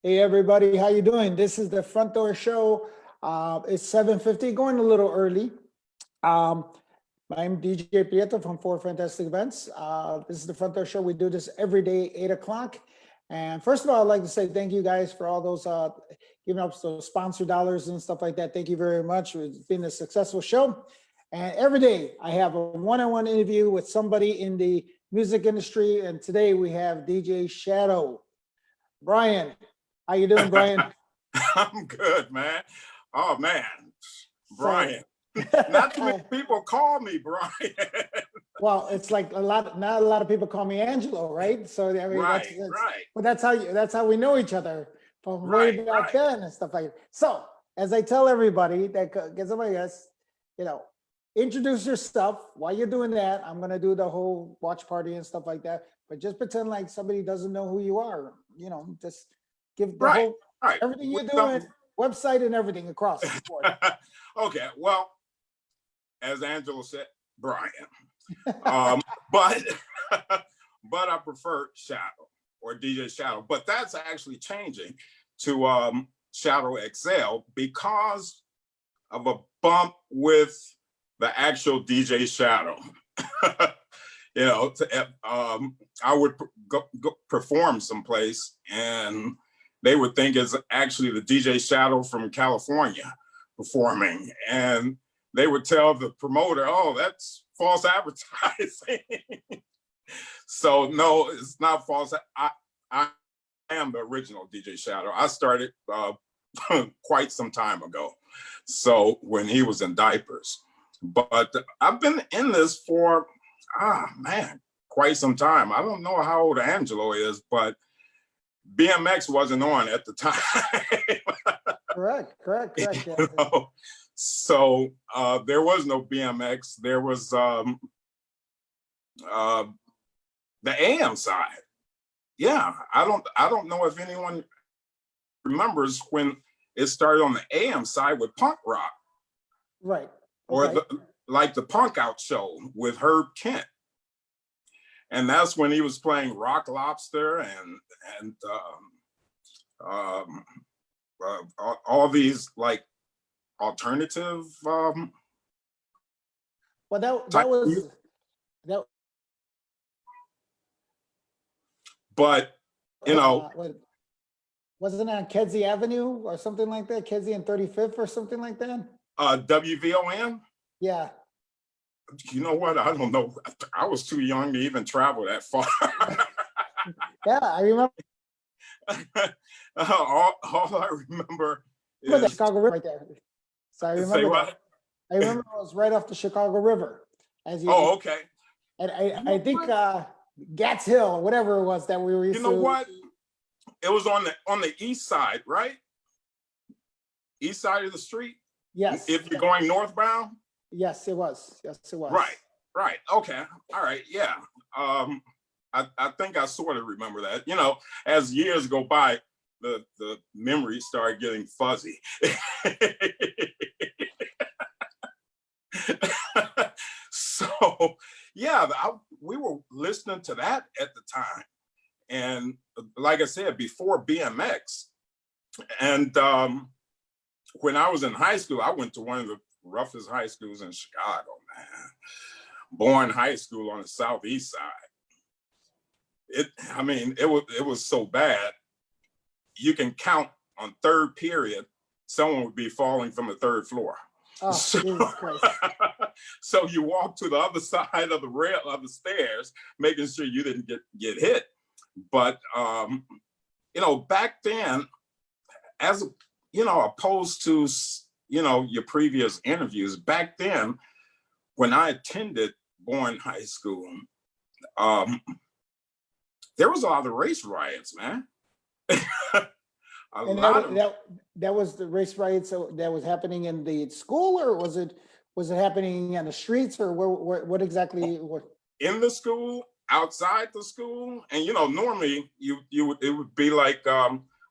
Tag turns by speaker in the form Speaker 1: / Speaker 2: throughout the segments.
Speaker 1: Hey everybody, how you doing? This is the Front Door Show. It's 7:50, going a little early. Um, I'm DJ Prieto from Four Fantastic Events. This is the Front Door Show. We do this every day, 8 o'clock. And first of all, I'd like to say thank you guys for all those giving up those sponsor dollars and stuff like that. Thank you very much. It's been a successful show. And every day I have a one-on-one interview with somebody in the music industry. And today we have DJ Shadow. Brian, how you doing, Brian?
Speaker 2: I'm good, man. Oh man, Brian.
Speaker 1: So,
Speaker 2: Not too many people call me Brian.
Speaker 1: well, it's like not a lot of people call me Angelo, right? So I mean,
Speaker 2: Right,
Speaker 1: that's
Speaker 2: right.
Speaker 1: but that's how we know each other from way
Speaker 2: Right,
Speaker 1: back
Speaker 2: right.
Speaker 1: then and stuff like that. So as I tell everybody that gets somebody else, introduce yourself. While you're doing that, I'm gonna do the whole watch party and stuff like that. But just pretend like somebody doesn't know who you are. Just give the whole
Speaker 2: Right.
Speaker 1: everything you're doing, website and everything across the board.
Speaker 2: Okay, well, as Angela said, Brian. But but I prefer Shadow or DJ Shadow. But that's actually changing to Shadow XL because of a bump with the actual DJ Shadow. I would go perform someplace and they would think it's actually the DJ Shadow from California performing. And they would tell the promoter, oh, that's false advertising. So no, it's not false. I am the original DJ Shadow. I started quite some time ago. So when he was in diapers. But I've been in this for, quite some time. I don't know how old Angelo is, but BMX wasn't on at the time.
Speaker 1: Correct.
Speaker 2: Yeah. So there was no BMX. There was the AM side. Yeah, I don't know if anyone remembers when it started on the AM side with punk rock.
Speaker 1: Right.
Speaker 2: Or like the Punk Out show with Herb Kent. And that's when he was playing Rock Lobster and all these like alternative.
Speaker 1: Well, that was that.
Speaker 2: But
Speaker 1: wasn't it on Kedzie Avenue or something like that? Kedzie and 35th or something like that.
Speaker 2: WVON.
Speaker 1: Yeah.
Speaker 2: You know what? I don't know. I was too young to even travel that far.
Speaker 1: Yeah, I remember.
Speaker 2: all I remember is
Speaker 1: the Chicago River right there. So I remember.
Speaker 2: Say what?
Speaker 1: I remember it was right off the Chicago River.
Speaker 2: Okay.
Speaker 1: And I think Gats Hill, whatever it was that we were used to.
Speaker 2: You know what? It was on the east side, right? East side of the street.
Speaker 1: Yes.
Speaker 2: If you're going northbound.
Speaker 1: Yes, it was.
Speaker 2: Right. Okay. All right. Yeah. I think I sort of remember that. As years go by, the memories start getting fuzzy. So yeah, we were listening to that at the time, and like I said, before BMX, and when I was in high school, I went to one of the roughest high schools in Chicago, man. Bourne High School on the southeast side. It was so bad. You can count on third period, someone would be falling from the third floor.
Speaker 1: Oh, Jesus Christ.
Speaker 2: So you walk to the other side of the rail of the stairs, making sure you didn't get hit. But back then, as opposed to your previous interviews, back then, when I attended Bourne High School, there was a lot of race riots, man.
Speaker 1: That was the race riots that was happening in the school, or was it happening on the streets, or what exactly?
Speaker 2: In the school, outside the school, and normally it would be like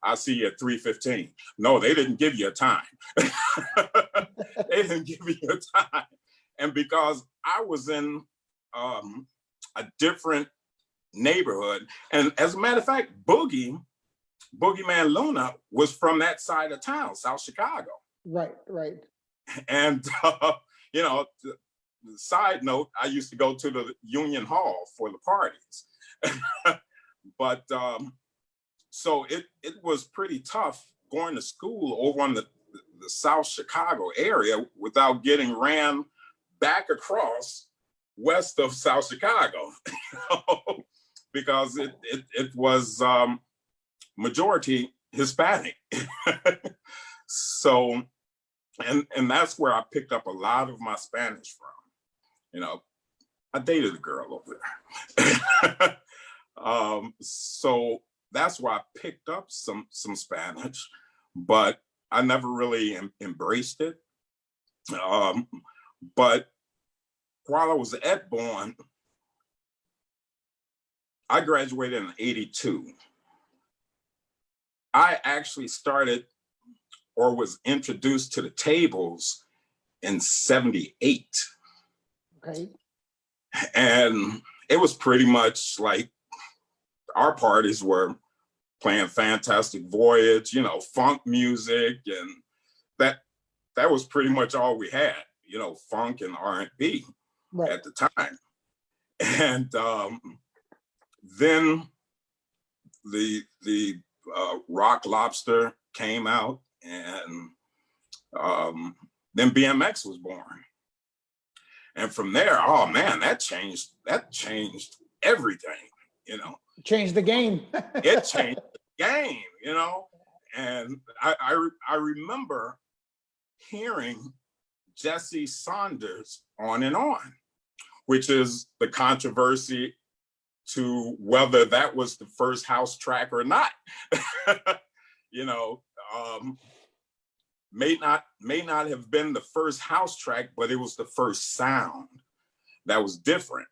Speaker 2: I'll see you at 3:15. No, they didn't give you a time. They didn't give you a time. And because I was in a different neighborhood, and as a matter of fact, Boogie Boogeyman Luna was from that side of town, South Chicago.
Speaker 1: Right, right.
Speaker 2: And, you know, side note, I used to go to the Union Hall for the parties. But so it was pretty tough going to school over on the South Chicago area without getting ran back across west of South Chicago, because it was majority Hispanic. So, and that's where I picked up a lot of my Spanish from. You know, I dated a girl over there. So that's where I picked up some Spanish, but I never really embraced it. But while I was at Bourne, I graduated in '82. I actually started or was introduced to the tables in '78.
Speaker 1: Okay.
Speaker 2: And it was pretty much like our parties were playing Fantastic Voyage, you know, funk music, and that was pretty much all we had, you know, funk and R&B
Speaker 1: Right.
Speaker 2: at the time. And then the Rock Lobster came out, and then BMX was born. And from there, oh man, that changed everything, you know.
Speaker 1: Changed the game.
Speaker 2: It changed the game, you know. And I remember hearing Jesse Saunders On and On, which is the controversy to whether that was the first house track or not. You know, may not have been the first house track, but it was the first sound that was different.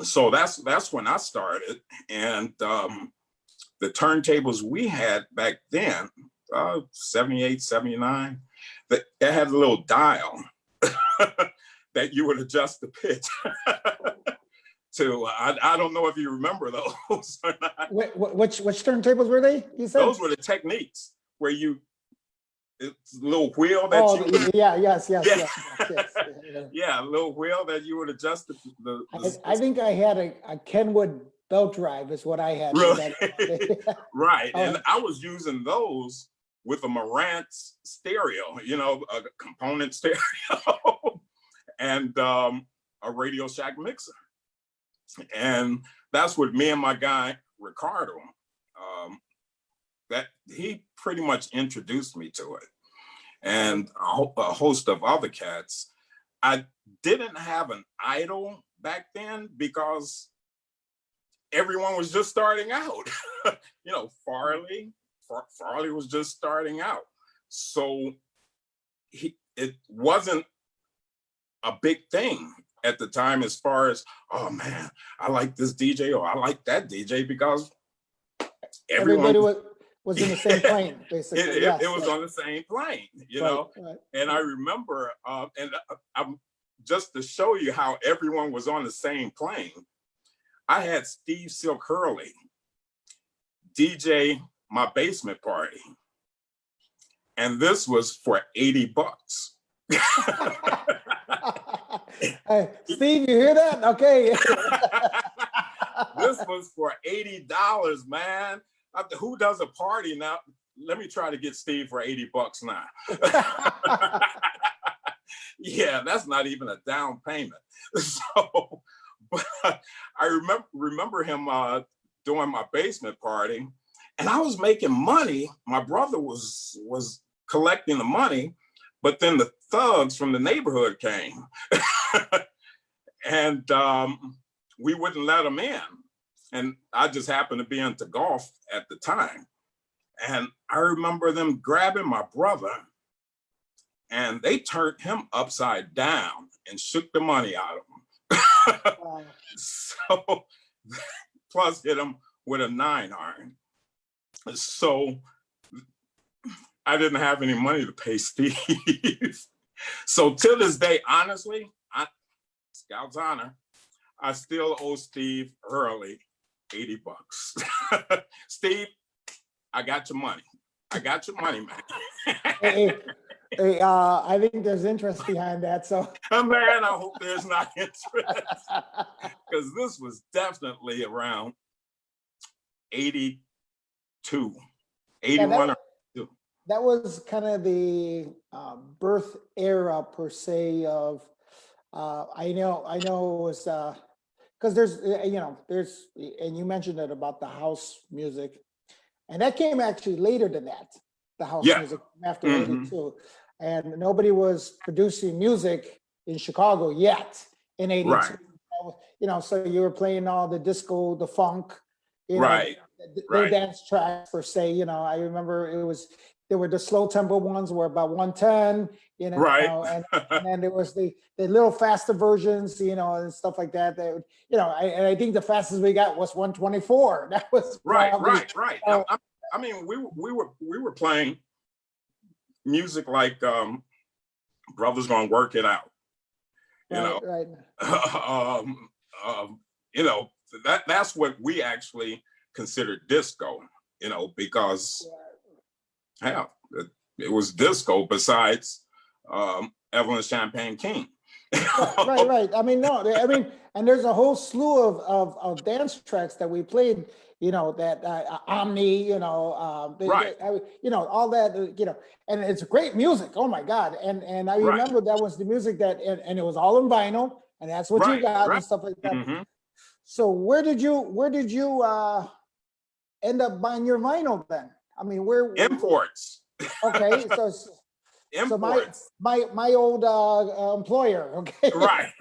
Speaker 2: So that's when I started. And the turntables we had back then, 78, 79, that had a little dial that you would adjust the pitch to. I don't know if you remember those or not.
Speaker 1: Which turntables were they? You said
Speaker 2: Those were the Techniques where it's a little wheel that
Speaker 1: oh,
Speaker 2: you would,
Speaker 1: yes.
Speaker 2: yeah, a little wheel that you would adjust
Speaker 1: I think I had a Kenwood belt drive is what I had.
Speaker 2: Really? Right.
Speaker 1: Oh.
Speaker 2: And I was using those with a Marantz stereo, you know, a component stereo, and a Radio Shack mixer. And that's what me and my guy, Ricardo, that he pretty much introduced me to it. And a host of other cats. I didn't have an idol back then because everyone was just starting out. You know, Farley was just starting out. So it wasn't a big thing at the time as far as, oh man, I like this DJ or I like that DJ, because
Speaker 1: everybody was in the same plane, basically.
Speaker 2: It was on the same plane, you know?
Speaker 1: Right.
Speaker 2: And I remember, and I'm just to show you how everyone was on the same plane, I had Steve Silk Hurley DJ my basement party. And this was for $80.
Speaker 1: Hey, Steve, you hear that? Okay.
Speaker 2: This was for $80, man. Who does a party now? Let me try to get Steve for $80 now. Yeah, that's not even a down payment. So, but I remember him doing my basement party, and I was making money. My brother was collecting the money, but then the thugs from the neighborhood came, and we wouldn't let them in. And I just happened to be into golf at the time. And I remember them grabbing my brother, and they turned him upside down and shook the money out of him.
Speaker 1: Wow.
Speaker 2: So, plus hit him with a 9-iron. So I didn't have any money to pay Steve. So till this day, honestly, Scout's honor, I still owe Steve Hurley $80. Steve, I got your money. I got your money, man.
Speaker 1: Hey, hey, I think there's interest behind that. So,
Speaker 2: Man, I hope there's not interest, because this was definitely around 82,
Speaker 1: yeah,
Speaker 2: 81 or 2.
Speaker 1: that was kind of the birth era per se of. I know it was because there's there's and you mentioned it about the house music, and that came actually later than that. The house
Speaker 2: Yeah.
Speaker 1: music after
Speaker 2: Mhm.
Speaker 1: '82, and nobody was producing music in Chicago yet in '82.
Speaker 2: Right.
Speaker 1: So you were playing all the disco, the funk,
Speaker 2: Right.
Speaker 1: the
Speaker 2: Right.
Speaker 1: dance tracks per se. I remember there were the slow tempo ones were about 110,
Speaker 2: Right.
Speaker 1: and then there was the little faster versions, and stuff like that. And I think the fastest we got was 124. That was
Speaker 2: Right.
Speaker 1: probably,
Speaker 2: Right.
Speaker 1: uh,
Speaker 2: I mean, we were playing music like Brothers Gonna Work It Out. You know,
Speaker 1: right.
Speaker 2: um, you know, that's what we actually considered disco, because yeah, it was disco besides Evelyn Champagne King.
Speaker 1: Right. I mean, no, and there's a whole slew of dance tracks that we played, that Omni,
Speaker 2: Right.
Speaker 1: all that, and it's great music. Oh my God. And I
Speaker 2: Right.
Speaker 1: remember that was the music and it was all in vinyl, and that's what you
Speaker 2: Right.
Speaker 1: got
Speaker 2: Right.
Speaker 1: and stuff like that.
Speaker 2: Hmm.
Speaker 1: So where did you end up buying your vinyl then? I mean,
Speaker 2: Imports.
Speaker 1: okay, so
Speaker 2: Imports.
Speaker 1: my old employer, okay.
Speaker 2: Right.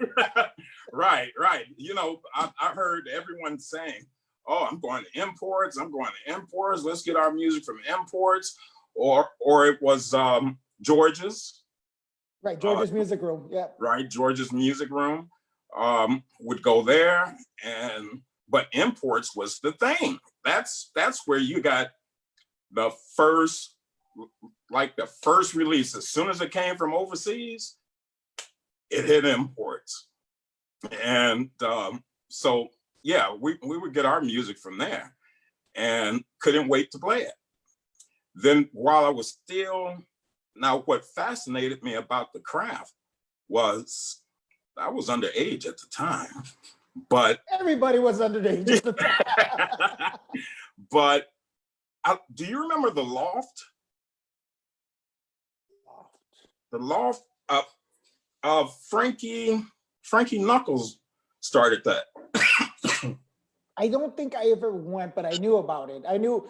Speaker 2: Right. I heard everyone saying, "Oh, I'm going to imports. I'm going to imports. Let's get our music from imports." Or it was George's.
Speaker 1: Right, George's Music Room. Yeah.
Speaker 2: Right, George's Music Room. Would go there, but imports was the thing. That's where you got the first release. As soon as it came from overseas, it hit imports. And so yeah, we would get our music from there and couldn't wait to play it. Then while I was still, now what fascinated me about the craft was I was underage at the time, but
Speaker 1: Everybody was underage at the time.
Speaker 2: but do you remember the Loft? The Loft Frankie Knuckles started that.
Speaker 1: I don't think I ever went, but I knew about it. I knew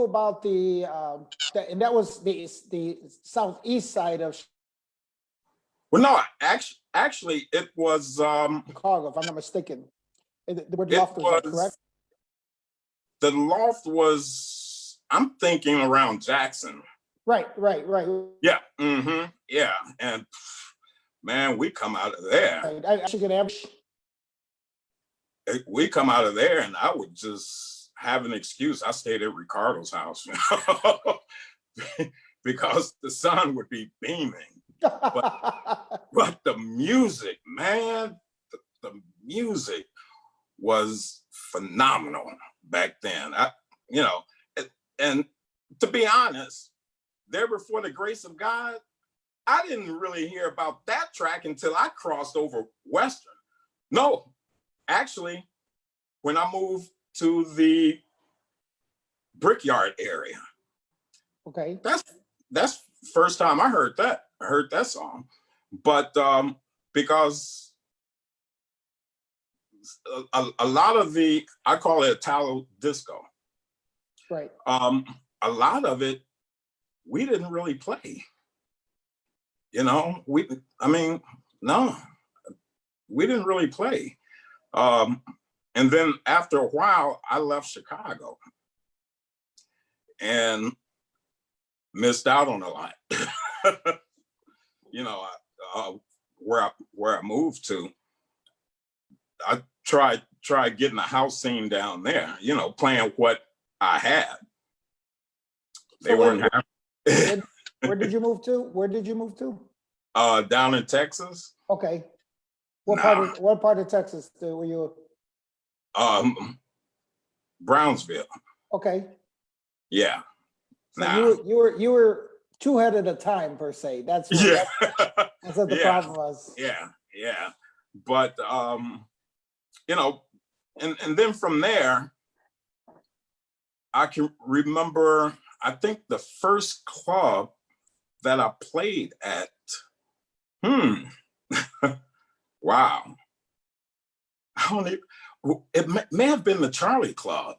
Speaker 1: about and that was the southeast side of
Speaker 2: Well, no, actually, it was
Speaker 1: Chicago, if I'm not mistaken. The word
Speaker 2: it
Speaker 1: loft was that,
Speaker 2: was
Speaker 1: correct?
Speaker 2: the Loft was. I'm thinking around Jackson.
Speaker 1: Right.
Speaker 2: Yeah. Mm-hmm. Yeah. And man, we come out of there.
Speaker 1: Right. I should get average.
Speaker 2: We come out of there, and I would just have an excuse. I stayed at Ricardo's house because the sun would be beaming. But the music, man, the music was phenomenal back then. And to be honest, There Before the Grace of God, I didn't really hear about that track until I crossed over Western. No, actually, when I moved to the Brickyard area,
Speaker 1: Okay.
Speaker 2: that's first time I heard that. I heard that song, but because a lot of I call it Italo disco.
Speaker 1: Right.
Speaker 2: A lot of it we didn't really play. No, we didn't really play. And then after a while, I left Chicago and missed out on a lot. Where I moved to, I tried getting a house scene down there. Playing what I had. They weren't happy.
Speaker 1: Where did you move to? Where did you move to?
Speaker 2: Down in Texas.
Speaker 1: Okay. What part of Texas were you?
Speaker 2: Brownsville.
Speaker 1: Okay.
Speaker 2: Yeah.
Speaker 1: So
Speaker 2: Nah.
Speaker 1: you were two head at a time per se. That's what,
Speaker 2: Yeah.
Speaker 1: that's what the
Speaker 2: Yeah.
Speaker 1: problem was.
Speaker 2: Yeah. But you know, and then from there, I can remember, I think the first club that I played at, wow. I don't even, it may have been the Charlie Club.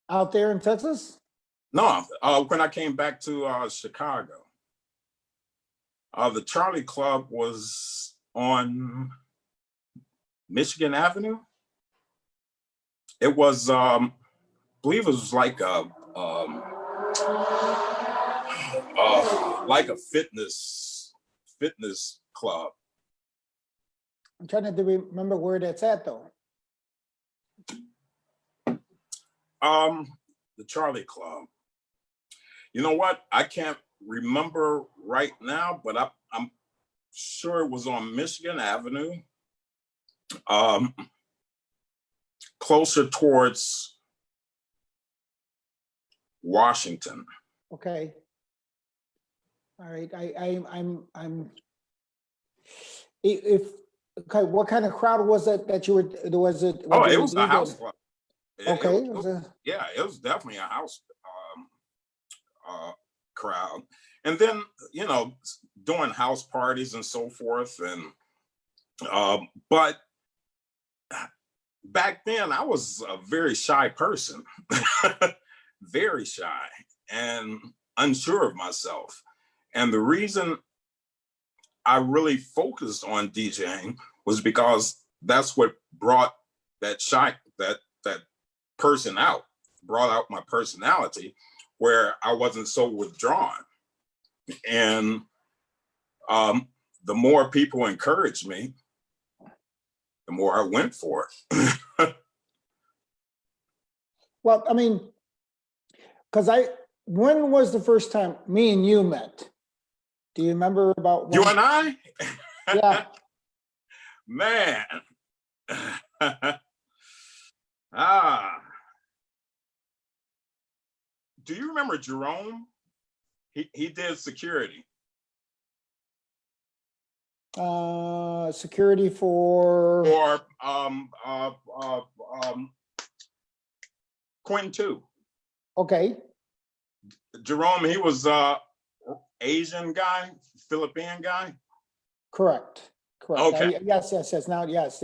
Speaker 1: Out there in Texas?
Speaker 2: No, when I came back to Chicago. The Charlie Club was on Michigan Avenue. It was, I believe it was like a fitness club.
Speaker 1: I'm trying to remember where that's at though.
Speaker 2: The Charlie Club. You know what? I can't remember right now, but I'm sure it was on Michigan Avenue, closer towards Washington.
Speaker 1: Okay. All right. I'm if okay, what kind of crowd was it that you were, was it?
Speaker 2: Oh,
Speaker 1: what
Speaker 2: it
Speaker 1: you
Speaker 2: was a
Speaker 1: did?
Speaker 2: house club.
Speaker 1: Okay.
Speaker 2: It was yeah, it was definitely a house crowd. And then, you know, doing house parties and so forth. And but back then I was a very shy person, very shy and unsure of myself. And the reason I really focused on DJing was because that's what brought that person out, brought out my personality, where I wasn't so withdrawn. And the more people encouraged me, the more I went for it.
Speaker 1: Well, I mean, because when was the first time me and you met? Do you remember about when?
Speaker 2: You and I?
Speaker 1: Yeah.
Speaker 2: Man. Do you remember Jerome? He did security.
Speaker 1: Security for
Speaker 2: Quinn 2.
Speaker 1: Okay.
Speaker 2: Jerome, he was Asian guy, Philippine guy.
Speaker 1: Correct.
Speaker 2: Okay.
Speaker 1: Yes. Now, yes.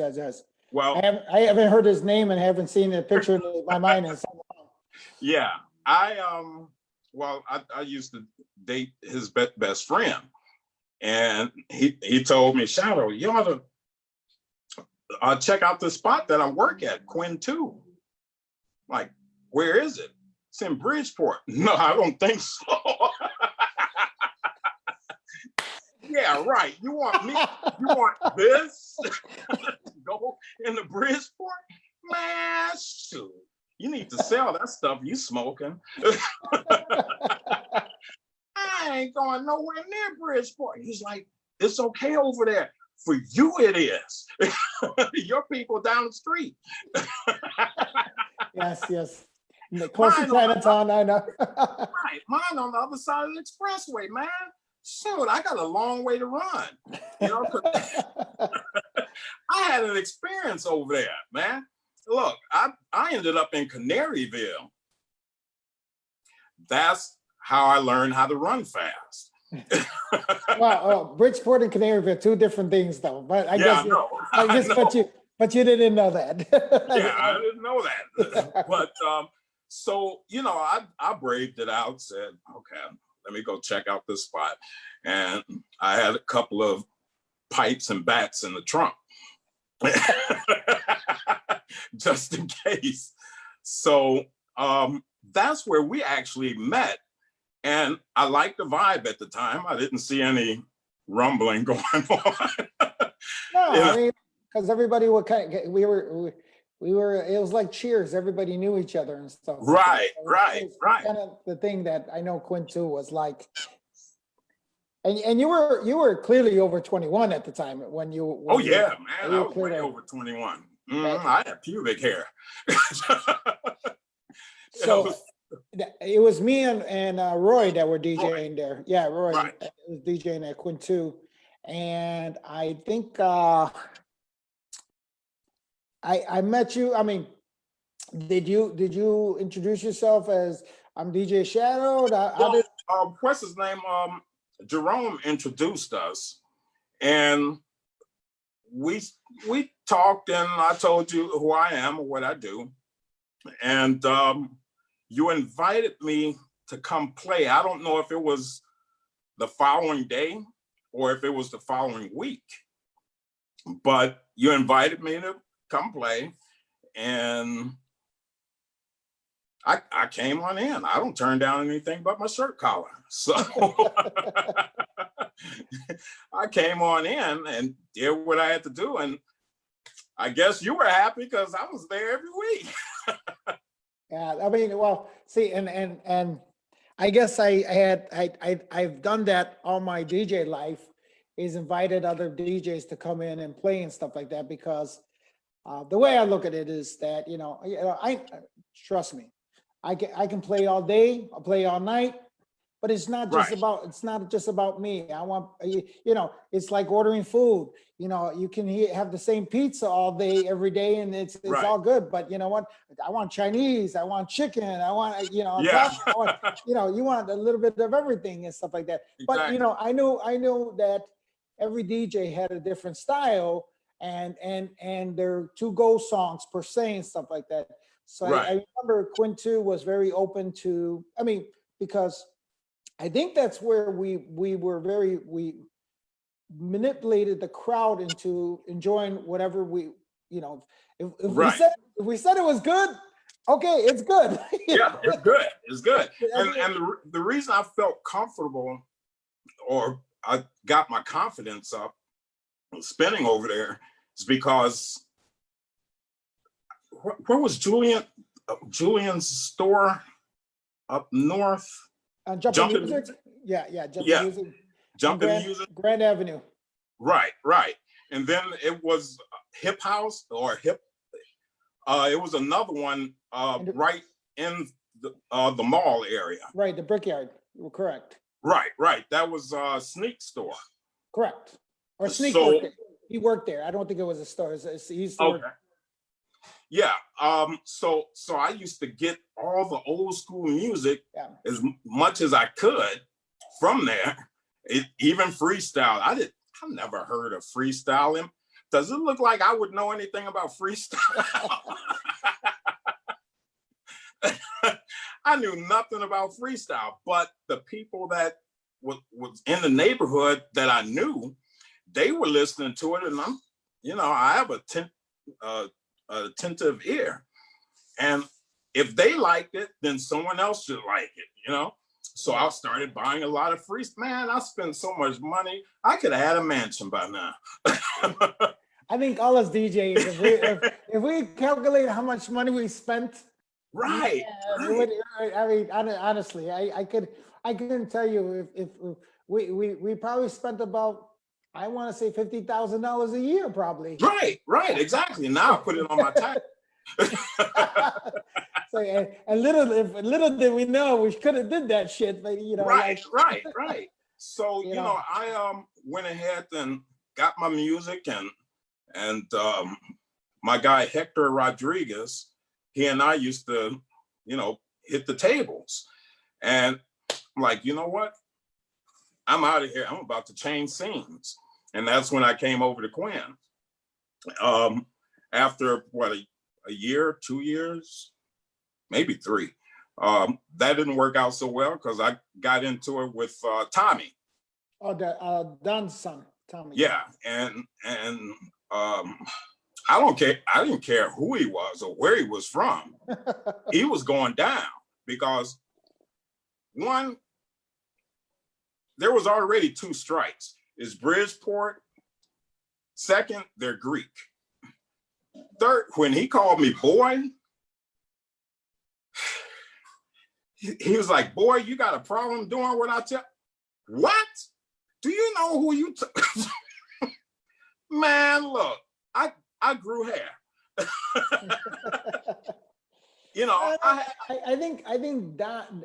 Speaker 2: Well,
Speaker 1: I haven't heard his name and haven't seen the picture in my mind in so long.
Speaker 2: yeah, I used to date his best friend, and he told me, Shadow, you ought to check out the spot that I work at, Quinn 2. Like, where is it? It's in Bridgeport. No, I don't think so. Yeah, right. You want this? Go into Bridgeport? Man, shoot. You need to sell that stuff you smoking. I ain't going nowhere near Bridgeport. He's like, it's okay over there. For you, it is. Your people down the street.
Speaker 1: Yes. Close to Chinatown, I know.
Speaker 2: Right, mine on the other side of the expressway, man. Shoot, I got a long way to run. You know, I had an experience over there, man. Look, I ended up in Canaryville. That's how I learned how to run fast.
Speaker 1: Wow, Bridgeport and Canaryville, two different things though. But I guess,
Speaker 2: I know.
Speaker 1: But you didn't know that.
Speaker 2: Yeah, I didn't know that. But so, you know, I braved it out, said, okay, let me go check out this spot. And I had a couple of pipes and bats in the trunk. Just in case. So that's where we actually met. And I liked the vibe at the time. I didn't see any rumbling going on.
Speaker 1: No, yeah. I mean, because everybody would we were, it was like Cheers. Everybody knew each other and stuff.
Speaker 2: Right.
Speaker 1: Kind of the thing that I know Quinn 2 was like. And you were clearly over 21 at the time when you.
Speaker 2: Oh yeah, man, I was way over 21. I had pubic hair.
Speaker 1: So It was me and Roy that were DJing there. Yeah, Roy
Speaker 2: Right.
Speaker 1: was DJing at Quinn too. And I think I met you. I mean, did you introduce yourself as I'm DJ Shadow? How
Speaker 2: Well,
Speaker 1: did
Speaker 2: what's his name? Jerome introduced us, and we talked, and I told you who I am or what I do, and you invited me to come play. I don't know if it was the following day or if it was the following week, but you invited me to come play, and I came on in. I don't turn down anything but my shirt collar. So I came on in and did what I had to do. And I guess you were happy because I was there every week.
Speaker 1: Yeah, I mean, well, see, and I guess I've done that all my DJ life, is invited other DJs to come in and play and stuff like that, because the way I look at it is that, I trust me, I can play all day, I'll play all night, but it's not just
Speaker 2: Right.
Speaker 1: it's not just about me. I want, it's like ordering food. You can have the same pizza all day, every day, and it's
Speaker 2: Right.
Speaker 1: all good. But you know what? I want Chinese, I want chicken, I want,
Speaker 2: Yeah.
Speaker 1: Italian, I want, you want a little bit of everything and stuff like that. But
Speaker 2: Exactly.
Speaker 1: I knew that every DJ had a different style, and there are two go songs per se and stuff like that. So
Speaker 2: Right.
Speaker 1: I remember Quinn 2 was very open to, I mean, because I think that's where we manipulated the crowd into enjoying whatever we, if
Speaker 2: Right.
Speaker 1: we said it was good, okay, it's good.
Speaker 2: Yeah, it's good. It's good.
Speaker 1: I
Speaker 2: And
Speaker 1: mean,
Speaker 2: the reason I felt comfortable, or I got my confidence up spinning over there, is because where was Julian's store up north?
Speaker 1: Jumping
Speaker 2: Jumping
Speaker 1: Music,
Speaker 2: Music?
Speaker 1: yeah, Jumping
Speaker 2: Yeah.
Speaker 1: Music, on
Speaker 2: Jumping Music.
Speaker 1: Grand Avenue.
Speaker 2: Right. And then it was Hip House or Hip. It was another one right in the mall area.
Speaker 1: Right, the Brickyard. You're correct.
Speaker 2: Right. That was a sneak store.
Speaker 1: Correct. Or Sneak
Speaker 2: So-
Speaker 1: worked there. He worked there. I don't think it was a store. He used to work.
Speaker 2: Okay. Yeah. So I used to get all the old school music
Speaker 1: Yeah.
Speaker 2: as much as I could from there. Even freestyle. I never heard of freestyling. Does it look like I would know anything about freestyle? I knew nothing about freestyle, but the people that was in the neighborhood that I knew, they were listening to it, and I have a attentive ear, and if they liked it, then someone else should like it, So I started buying a lot of freestyle. Man, I spent so much money. I could have had a mansion by now.
Speaker 1: I think all us DJs, if we calculate how much money we spent,
Speaker 2: Right.
Speaker 1: yeah, it would, I mean, honestly, I couldn't tell you if we probably spent about, I want to say $50,000 a year, probably.
Speaker 2: Right, exactly. Now I put it on my tax.
Speaker 1: So, and little did we know we could have did that shit, but
Speaker 2: Right. So
Speaker 1: You know.
Speaker 2: I went ahead and got my music, and my guy Hector Rodriguez, he and I used to, hit the tables, and I'm like, you know what? I'm out of here. I'm about to change scenes, and that's when I came over to Quinn. After what, a year, 2 years, maybe 3. That didn't work out so well because I got into it with Tommy.
Speaker 1: Oh, the Don's son, Tommy.
Speaker 2: Yeah, and I don't care. I didn't care who he was or where he was from. He was going down because, one, there was already 2 strikes. It's Bridgeport. Second, they're Greek. Third, when he called me boy, he was like, boy, you got a problem doing what I tell? What? Do you know who you Man, look, I grew hair. You know,
Speaker 1: I think Don,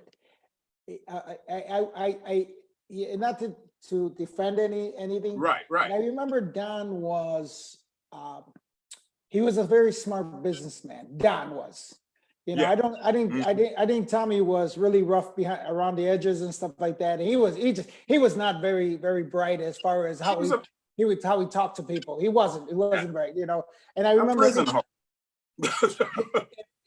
Speaker 1: yeah, not to defend anything.
Speaker 2: right,
Speaker 1: But I remember Don was, he was a very smart businessman. Don was,
Speaker 2: Yeah.
Speaker 1: I think Tommy was really rough behind around the edges and stuff like that. And he was not very bright as far as how how he talked to people. He wasn't bright, you know. And I
Speaker 2: a
Speaker 1: remember
Speaker 2: prison hole.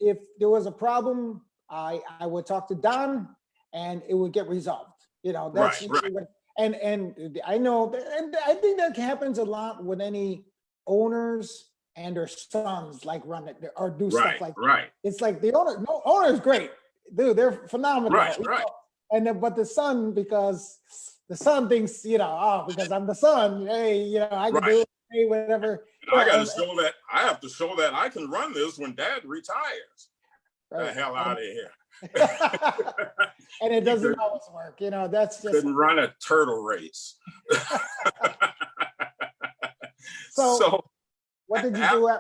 Speaker 1: if there was a problem, I would talk to Don and it would get resolved. You know, that's
Speaker 2: Right,
Speaker 1: usually and I know and I think that happens a lot with any owners and their sons like run it or do stuff
Speaker 2: Right,
Speaker 1: like that.
Speaker 2: right,
Speaker 1: It's like the owner is great. Dude, they're phenomenal.
Speaker 2: right,
Speaker 1: you
Speaker 2: right.
Speaker 1: know. And then but the son, because the son thinks, you know, oh, because I'm the son, hey, you know, I can
Speaker 2: Right.
Speaker 1: do it, hey, whatever.
Speaker 2: And I got to show that I have to show that I can run this when Dad retires.
Speaker 1: Right.
Speaker 2: The hell out of here.
Speaker 1: And it
Speaker 2: You
Speaker 1: doesn't
Speaker 2: could-
Speaker 1: always work, you know, that's just
Speaker 2: Couldn't run a turtle race.
Speaker 1: so what did you do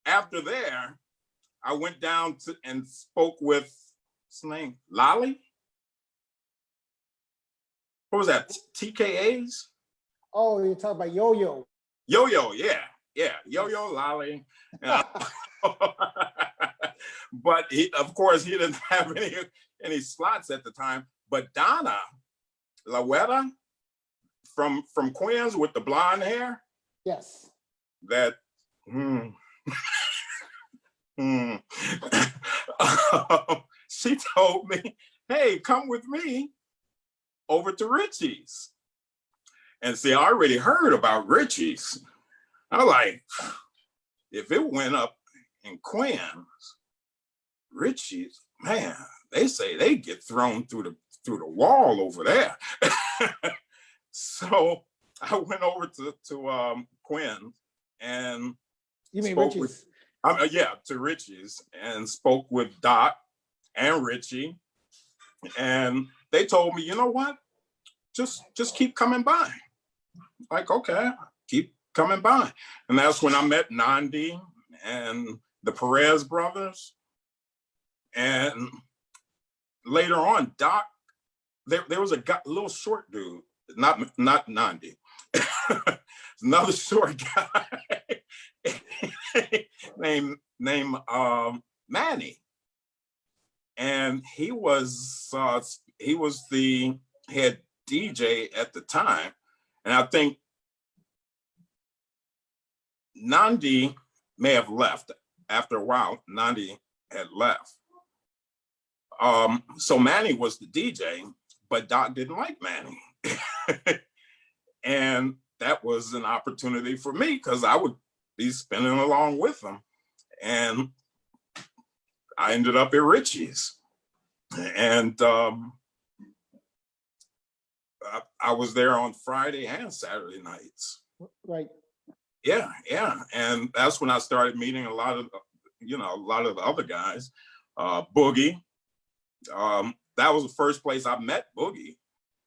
Speaker 2: after there, I went down and spoke with, what's his name? Lolly? What was that? TKAs?
Speaker 1: oh, you're talking about Yo-Yo.
Speaker 2: Yo-Yo, yeah. Yo-Yo, Lolly. But of course, he didn't have any slots at the time. But Donna Lawetta from Queens with the blonde hair,
Speaker 1: Yes.
Speaker 2: that she told me, hey, come with me over to Richie's. And see, I already heard about Richie's. I was like, if it went up in Queens, Richie's, man, they say they get thrown through the wall over there. So I went over to Queens and
Speaker 1: You mean
Speaker 2: spoke
Speaker 1: Richie's?
Speaker 2: to Richie's and spoke with Doc and Richie. And they told me, you know what? Just keep coming by. Like, okay, keep coming by. And that's when I met Nandi and the Perez brothers. And later on, Doc, there was a little short dude, not Nandi, another short guy named Manny. And he was the head DJ at the time. And I think Nandi may have left after a while. Nandi had left. So Manny was the DJ, but Doc didn't like Manny. And that was an opportunity for me because I would be spinning along with them. And I ended up at Richie's. And I was there on Friday and Saturday nights.
Speaker 1: Right.
Speaker 2: Yeah. And that's when I started meeting a lot of the other guys. Boogie. That was the first place I met Boogie,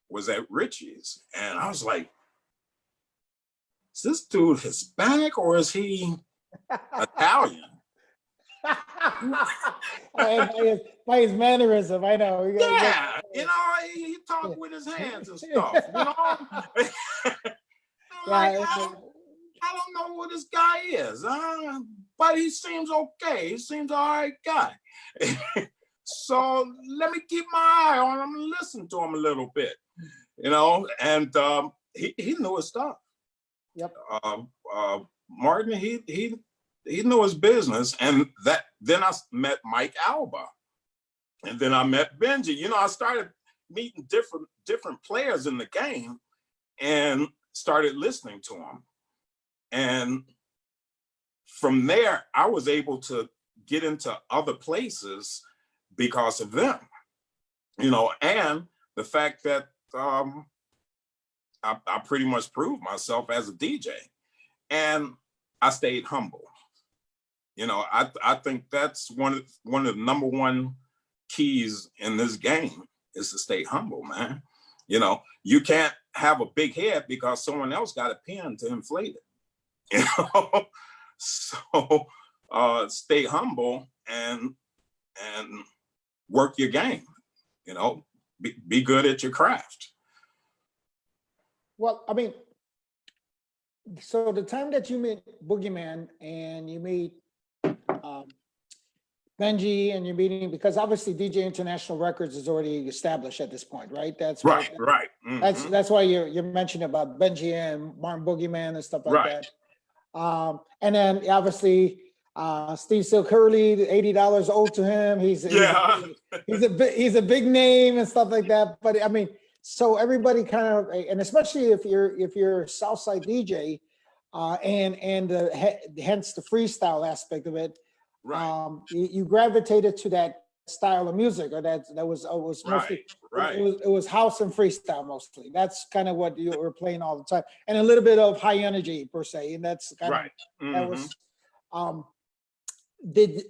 Speaker 2: was at Richie's. And I was like, is this dude Hispanic or is he Italian?
Speaker 1: by his mannerism, I know.
Speaker 2: Yeah, he talked with his hands and stuff, I'm like, I don't know who this guy is, but he seems okay. He seems all right guy. So let me keep my eye on him and listen to him a little bit, and he knew his stuff.
Speaker 1: Yep.
Speaker 2: Martin, he knew his business, and then I met Mike Alba, and then I met Benji. I started meeting different players in the game, and started listening to them, and from there I was able to get into other places because of them, and the fact that I pretty much proved myself as a DJ, and I stayed humble. I think that's one of the number one keys in this game is to stay humble, man. You can't have a big head because someone else got a pen to inflate it. So stay humble and and work your game, you know, be good at your craft.
Speaker 1: Well, I mean, so the time that you meet Boogeyman and you meet um, Benji and you're meeting, because obviously DJ International Records is already established at this point, right? That's
Speaker 2: Right,
Speaker 1: what,
Speaker 2: right.
Speaker 1: that's why you're mentioning about Benji and Martin Boogeyman and stuff like
Speaker 2: Right.
Speaker 1: that. And then obviously Steve Still Curly, the $80 owed to him.
Speaker 2: Yeah.
Speaker 1: He's a big name and stuff like that. But I mean, so everybody kind of, and especially if you're Southside DJ, hence the freestyle aspect of it,
Speaker 2: Right.
Speaker 1: you gravitated to that style of music, or that was mostly
Speaker 2: Right.
Speaker 1: it was house and freestyle mostly. That's kind of what you were playing all the time, and a little bit of high energy per se, and that's kind
Speaker 2: Right.
Speaker 1: of that was. Did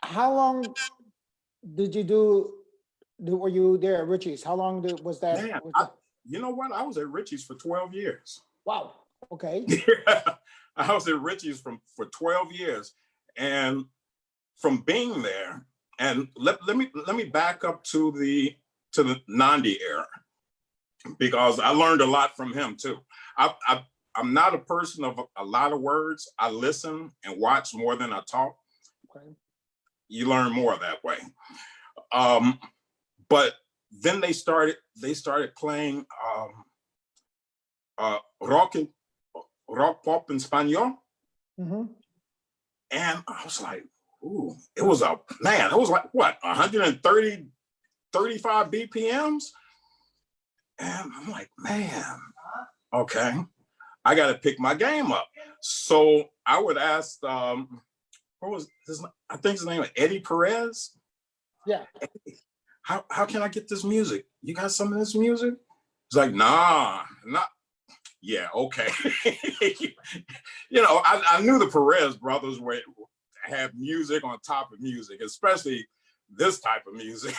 Speaker 1: How long did you were you there at Richie's? How long was that?
Speaker 2: Man, you know what? I was at Richie's for 12 years.
Speaker 1: Wow. Okay.
Speaker 2: Yeah. I was at Richie's for 12 years. And from being there, and let me back up to the Nandi era, because I learned a lot from him too. I'm not a person of a lot of words. I listen and watch more than I talk.
Speaker 1: Okay.
Speaker 2: You learn more that way. But then they started playing rock pop in Spanish.
Speaker 1: Mm-hmm.
Speaker 2: And I was like, ooh, it was like what, 130, 35 BPMs? And I'm like, man, okay, I got to pick my game up. So I would ask, what was his, I think his name was Eddie Perez.
Speaker 1: Yeah.
Speaker 2: How can I get this music? You got some of this music? It's like, nah, not. Yeah, okay. You know, I knew the Perez brothers had music on top of music, especially this type of music.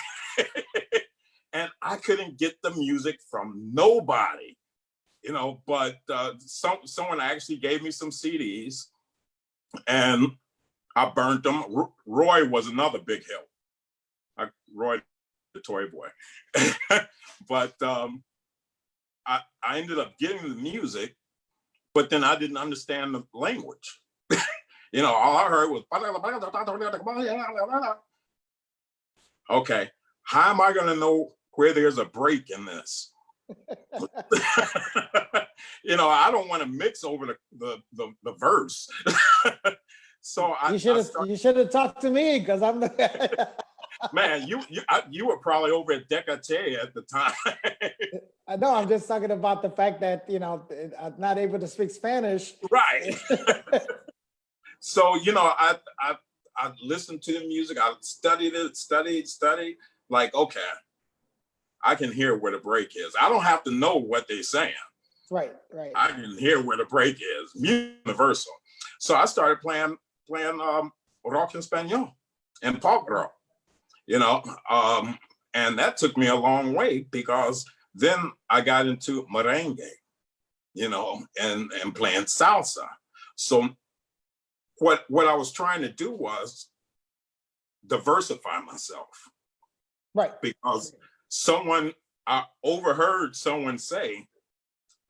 Speaker 2: And I couldn't get the music from nobody, you know, but someone actually gave me some CDs and I burned them. Roy was another big help. Roy, the toy boy. But I ended up getting the music, but then I didn't understand the language. You know, all I heard was, okay, how am I gonna know where there's a break in this? You know, I don't want to mix over the verse. So
Speaker 1: you should have talked to me, because I'm the
Speaker 2: man, you were probably over at Decate at the time.
Speaker 1: I know, I'm just talking about the fact that, you know, I'm not able to speak Spanish.
Speaker 2: Right. So, you know, I listened to the music, I studied it, studied, like, okay, I can hear where the break is. I don't have to know what they're saying.
Speaker 1: Right.
Speaker 2: I can hear where the break is. Universal. So I started playing rock en Spaniel and pop rock, you know, and that took me a long way, because then I got into merengue, you know, and playing salsa. So what I was trying to do was diversify myself.
Speaker 1: Right.
Speaker 2: Because I overheard someone say,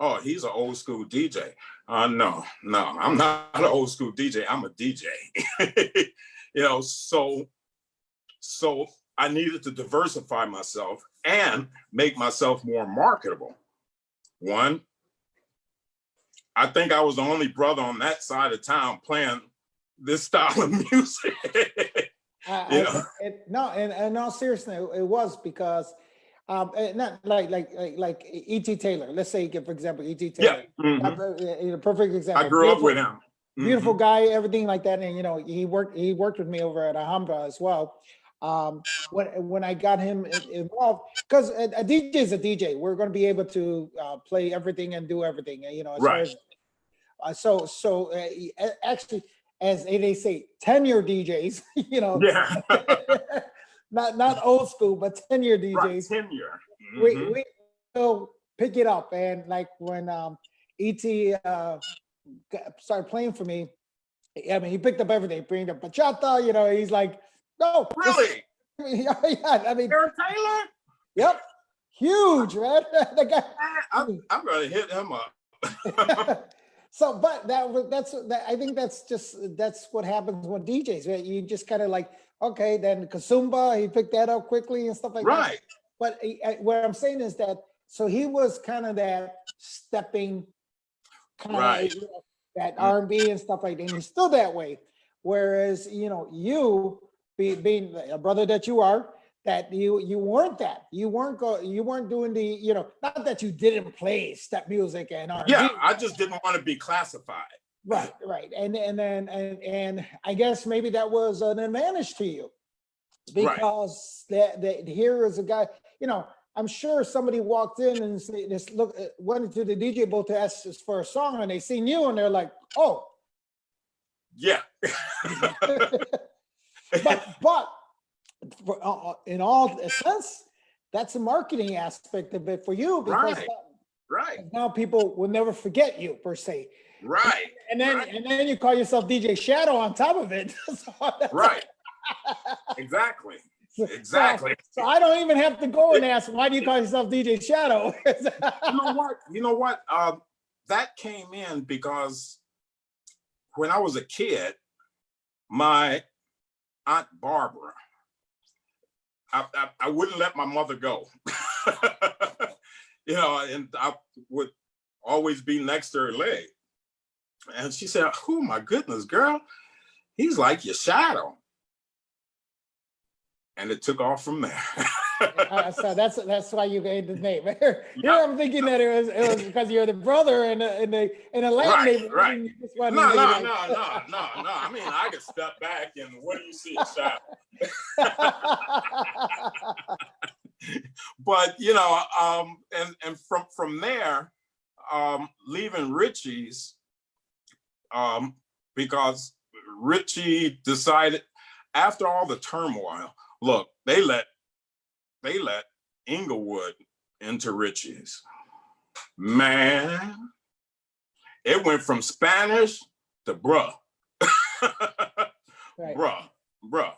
Speaker 2: oh, he's an old school DJ. No, I'm not an old school DJ. I'm a DJ. You know, so I needed to diversify myself and make myself more marketable. One, I think I was the only brother on that side of town playing this style of music.
Speaker 1: No, in all seriousness, it was because not like E.T. Taylor. Let's say, for example, E.T. Taylor.
Speaker 2: Yeah.
Speaker 1: A perfect example.
Speaker 2: I grew up with him.
Speaker 1: Beautiful guy, everything like that. And, you know, he worked with me over at Alhambra as well. When I got him involved, because a DJ is a DJ. We're going to be able to play everything and do everything, you know, as
Speaker 2: right.
Speaker 1: far as, actually, as they say, tenure DJs, you know,
Speaker 2: yeah.
Speaker 1: not old school, but tenure DJs.
Speaker 2: Right, tenure.
Speaker 1: We will pick it up. And like when E.T. started playing for me, I mean, he picked up everything, bringing the bachata, you know, he's like, No,
Speaker 2: Really?
Speaker 1: yeah, I mean,
Speaker 2: Aaron Taylor?
Speaker 1: yep, huge, man. The guy.
Speaker 2: I'm gonna hit him up.
Speaker 1: So, but I think that's what happens with DJs, right? You just kind of like, okay, then Kasumba, he picked that up quickly and stuff like that.
Speaker 2: Right.
Speaker 1: But what I'm saying is that, so he was kind of that stepping kind of,
Speaker 2: Right.
Speaker 1: that R&B and stuff like that, and he's still that way. Whereas, you being a brother that you are, that you weren't that. You weren't doing the, not that you didn't play step music and R&B.
Speaker 2: Yeah, I just didn't want to be classified.
Speaker 1: Right. And I guess maybe that was an advantage to you, because that here is a guy, I'm sure somebody walked in and went into the DJ booth to ask us for a song, and they seen you and they're like, oh.
Speaker 2: Yeah.
Speaker 1: but in all sense, that's a marketing aspect of it for you, because
Speaker 2: Right.
Speaker 1: now people will never forget you per se.
Speaker 2: Right.
Speaker 1: And then you call yourself DJ Shadow on top of it.
Speaker 2: Right. Exactly. Exactly.
Speaker 1: So I don't even have to go and ask, why do you call yourself DJ Shadow?
Speaker 2: You know what? That came in because when I was a kid, my Aunt Barbara, I wouldn't let my mother go. And I would always be next to her leg. And she said, oh my goodness, girl, he's like your shadow. And it took off from there.
Speaker 1: So that's why you gave the name. Here I'm thinking that it was because you're the brother in a Latin name.
Speaker 2: Right.
Speaker 1: No.
Speaker 2: I mean, I could step back and what do you see, a shadow? But and from there, leaving Richie's, because Richie decided, after all the turmoil, look, they let Inglewood into Richie's. Man, it went from Spanish to bruh.
Speaker 1: Right.
Speaker 2: Bruh.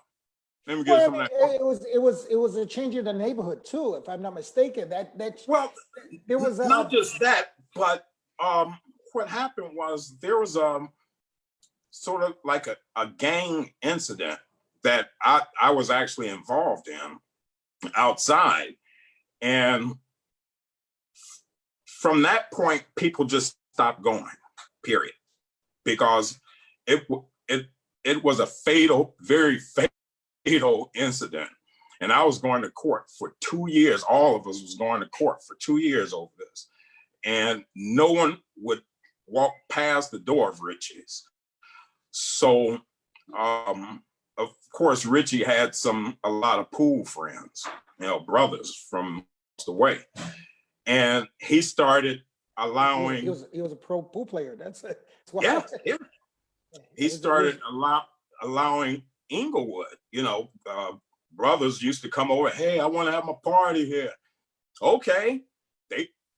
Speaker 2: Let me get some of that.
Speaker 1: It was a change in the neighborhood too, if I'm not mistaken.
Speaker 2: Well,
Speaker 1: there was
Speaker 2: not just that, but what happened was there was sort of like a gang incident that I was actually involved in outside. And from that point, people just stopped going, period. Because it was a very fatal incident. And I was going to court for 2 years. All of us was going to court for 2 years over this. And no one would walk past the door of Richie's. So, of course, Richie had a lot of pool friends, brothers from the way. And he started allowing...
Speaker 1: He was a pro pool player. That's it.
Speaker 2: Yeah. He started allowing Inglewood, brothers used to come over, hey, I want to have my party here. Okay,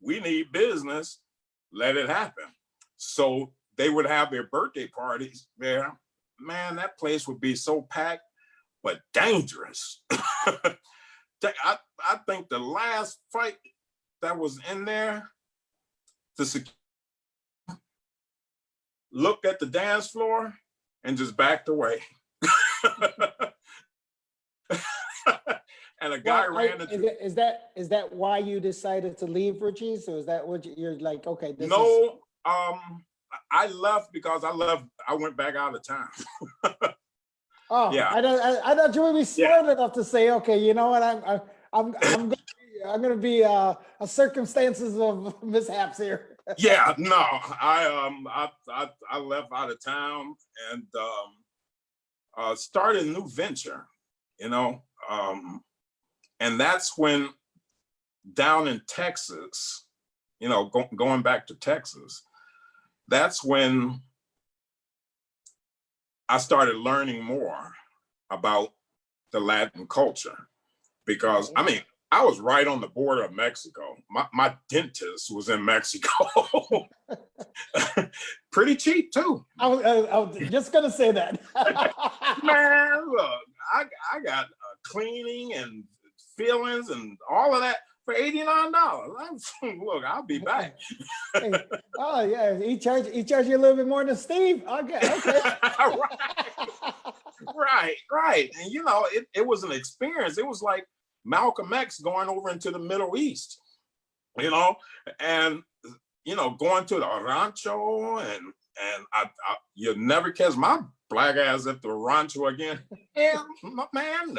Speaker 2: we need business, let it happen. So they would have their birthday parties there. Man, that place would be so packed, but dangerous. I think the last fight that was in there, looked at the dance floor and just backed away. And a guy ran into...
Speaker 1: Is that why you decided to leave Richie's, or is that what you're like? Okay,
Speaker 2: I left because I went back out of town.
Speaker 1: Oh, yeah. I thought you would be smart enough to say, okay, you know what, I'm gonna be a circumstances of mishaps here.
Speaker 2: Yeah, no, I left out of town and started a new venture, and that's when down in Texas, going back to Texas, that's when I started learning more about the Latin culture, because I was right on the border of Mexico. My dentist was in Mexico. Pretty cheap too.
Speaker 1: I was just gonna say that.
Speaker 2: Man, look, I got cleaning and fillings and all of that for $89. Look, I'll be back.
Speaker 1: Hey, oh yeah, he charged you a little bit more than Steve. Okay.
Speaker 2: Right. And you know, it was an experience. It was like Malcolm X going over into the Middle East, you know, and you know, going to the rancho and you'll never catch my black ass at the rancho again. Hell, man,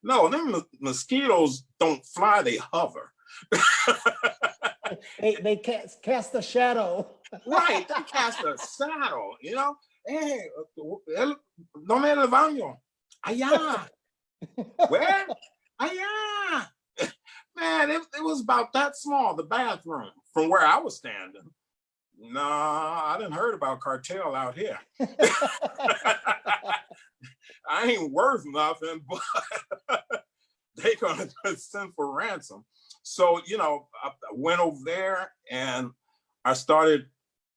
Speaker 2: no, them mosquitoes don't fly, they hover.
Speaker 1: They cast a shadow.
Speaker 2: Right, they cast a shadow, you know. Hey, no me el baño. Allá. Where? Allá. Man, it was about that small, the bathroom, from where I was standing. Nah, I didn't heard about cartel out here. I ain't worth nothing, but they gonna send for ransom. So, you know, I went over there and I started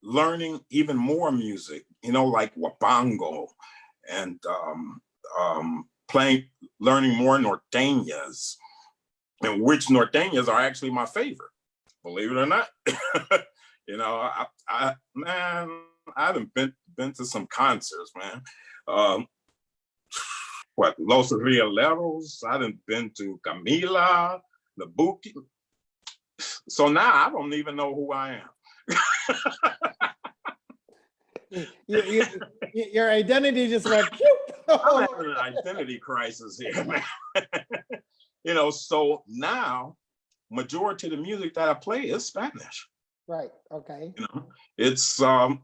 Speaker 2: learning even more music, you know, like Wabango and learning more norteñas, and which norteñas are actually my favorite, believe it or not. You know, man, I haven't been to some concerts, man. Los Rieleros, I done been to Camila, the Buki. So now I don't even know who I am.
Speaker 1: Your identity just went.
Speaker 2: I'm having an identity crisis here, man. You know, so now majority of the music that I play is Spanish.
Speaker 1: Right. Okay.
Speaker 2: You know, it's I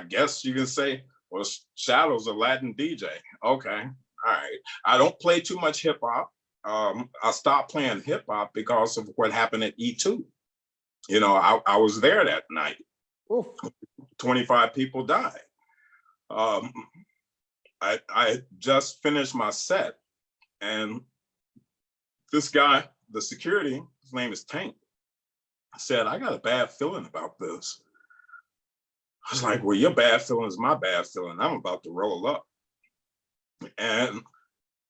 Speaker 2: guess you can say, well, Shadow's a Latin DJ. Okay. All right. I don't play too much hip hop. I stopped playing hip hop because of what happened at E2. You know, I was there that night.
Speaker 1: Oof.
Speaker 2: 25 people died. I just finished my set, and this guy, the security, his name is Tank, said, I got a bad feeling about this. I was like, well, your bad feeling is my bad feeling. I'm about to roll up. And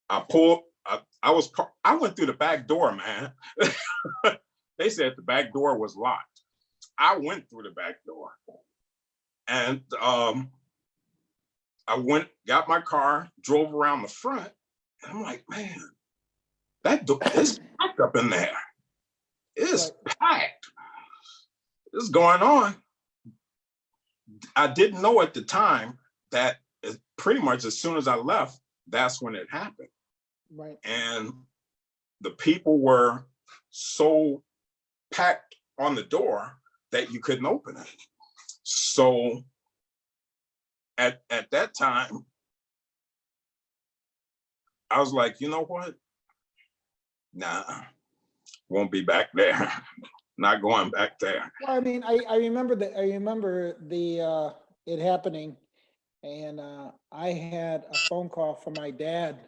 Speaker 2: I went through the back door, man. They said the back door was locked. I went through the back door. And I got my car, drove around the front, and I'm like, man, that door is packed up in there. It's packed. What's going on? I didn't know at the time that pretty much as soon as I left, that's when it happened.
Speaker 1: Right.
Speaker 2: And the people were so packed on the door that you couldn't open it. So at that time, I was like, you know what? Nah, won't be back there. Not going back there.
Speaker 1: Well, I mean, I remember the it happening, and I had a phone call from my dad,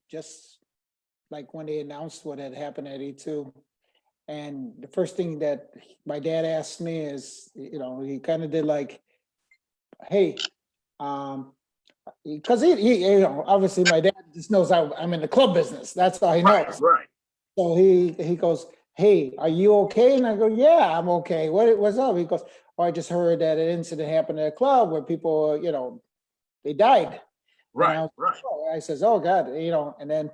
Speaker 1: just when they announced what had happened at E2. And the first thing that my dad asked me is, you know, he kind of did like, hey, because he, you know, obviously my dad just knows I'm in the club business. That's all he knows.
Speaker 2: Right.
Speaker 1: So he goes, hey, are you okay? And I go, yeah, I'm okay. What's up? He goes, oh, I just heard that an incident happened at a club where people, you know, they died.
Speaker 2: Right.
Speaker 1: I says, oh God, you know, and then,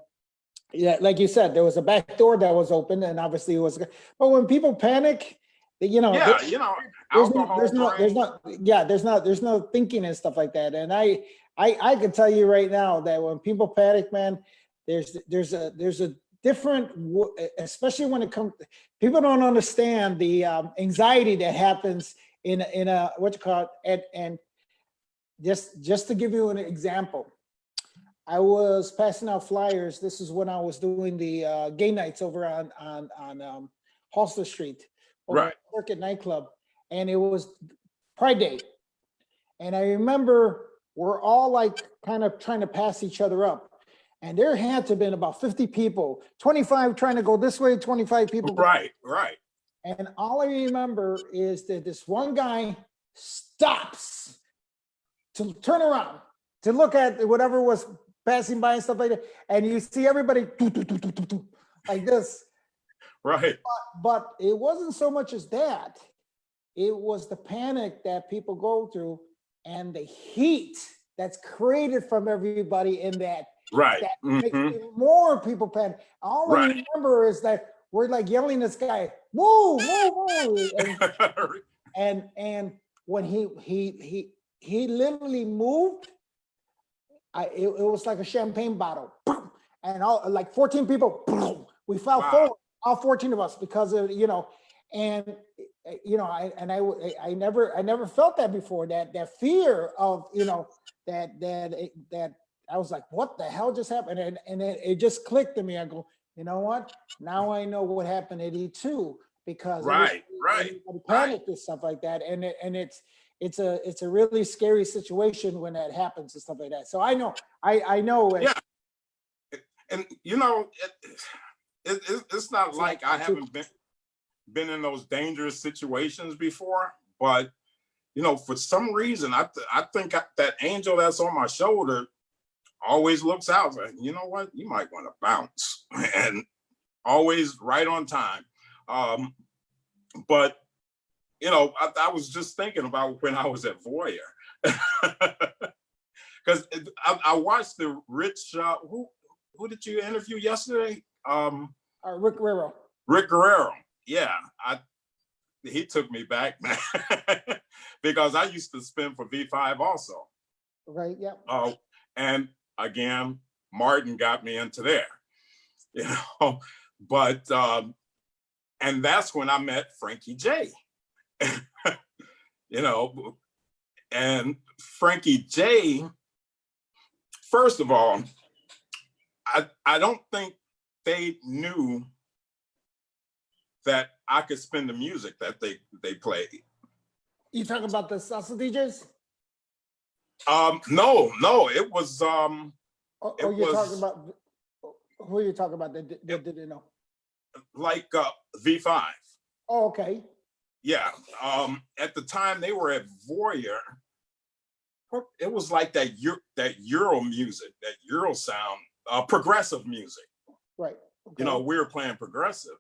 Speaker 1: yeah, like you said, there was a back door that was open, and obviously it was. But when people panic, you know,
Speaker 2: yeah, you know,
Speaker 1: there's no thinking and stuff like that. And I can tell you right now that when people panic, man, there's a different, especially when it comes, people don't understand the anxiety that happens in a what you call it, and just to give you an example. I was passing out flyers. This is when I was doing the gay nights over on Halster Street, over
Speaker 2: Right.
Speaker 1: at Circuit nightclub, and it was Pride Day. And I remember we're all like kind of trying to pass each other up, and there had to have been about 50 people, 25 trying to go this way, 25 people.
Speaker 2: Right.
Speaker 1: And all I remember is that this one guy stops to turn around to look at whatever was passing by and stuff like that, and you see everybody like this.
Speaker 2: Right.
Speaker 1: But it wasn't so much as that. It was the panic that people go through and the heat that's created from everybody in that.
Speaker 2: Right.
Speaker 1: That makes
Speaker 2: Mhm.
Speaker 1: even more people panic. All I
Speaker 2: Right.
Speaker 1: remember is that we're like yelling at this guy, woo, woo, woo. And when he literally moved, it was like a champagne bottle. And all like 14 people, we fell
Speaker 2: Wow.
Speaker 1: forward, all 14 of us, because of, and I never felt that before, that fear of, that I was like, what the hell just happened? And it just clicked to me. I go, you know what? Now I know what happened at E2, because
Speaker 2: Right.
Speaker 1: everybody panicked and stuff like that. And it's a really scary situation when that happens and stuff like that. So I know.
Speaker 2: Yeah. And it's not like I haven't been in those dangerous situations before, but for some reason, I think that angel that's on my shoulder always looks out. Like, you know what? You might want to bounce, and always right on time. But I was just thinking about when I was at Voyeur, because I watched the Rich. Who did you interview yesterday?
Speaker 1: Rick Guerrero.
Speaker 2: Rick Guerrero. Yeah, he took me back, man, because I used to spin for V5 also.
Speaker 1: Right. Yeah.
Speaker 2: And again, Martin got me into there, but and that's when I met Frankie J. And Frankie J. First of all, I don't think they knew that I could spin the music that they played.
Speaker 1: You talking about the salsa DJs?
Speaker 2: No, it was
Speaker 1: You're talking about, who are you talking about that didn't know?
Speaker 2: Like V5.
Speaker 1: Oh, okay.
Speaker 2: Yeah. At the time they were at Voyeur, it was like that Euro music, that Euro sound, progressive music.
Speaker 1: Right. Okay.
Speaker 2: We were playing progressive,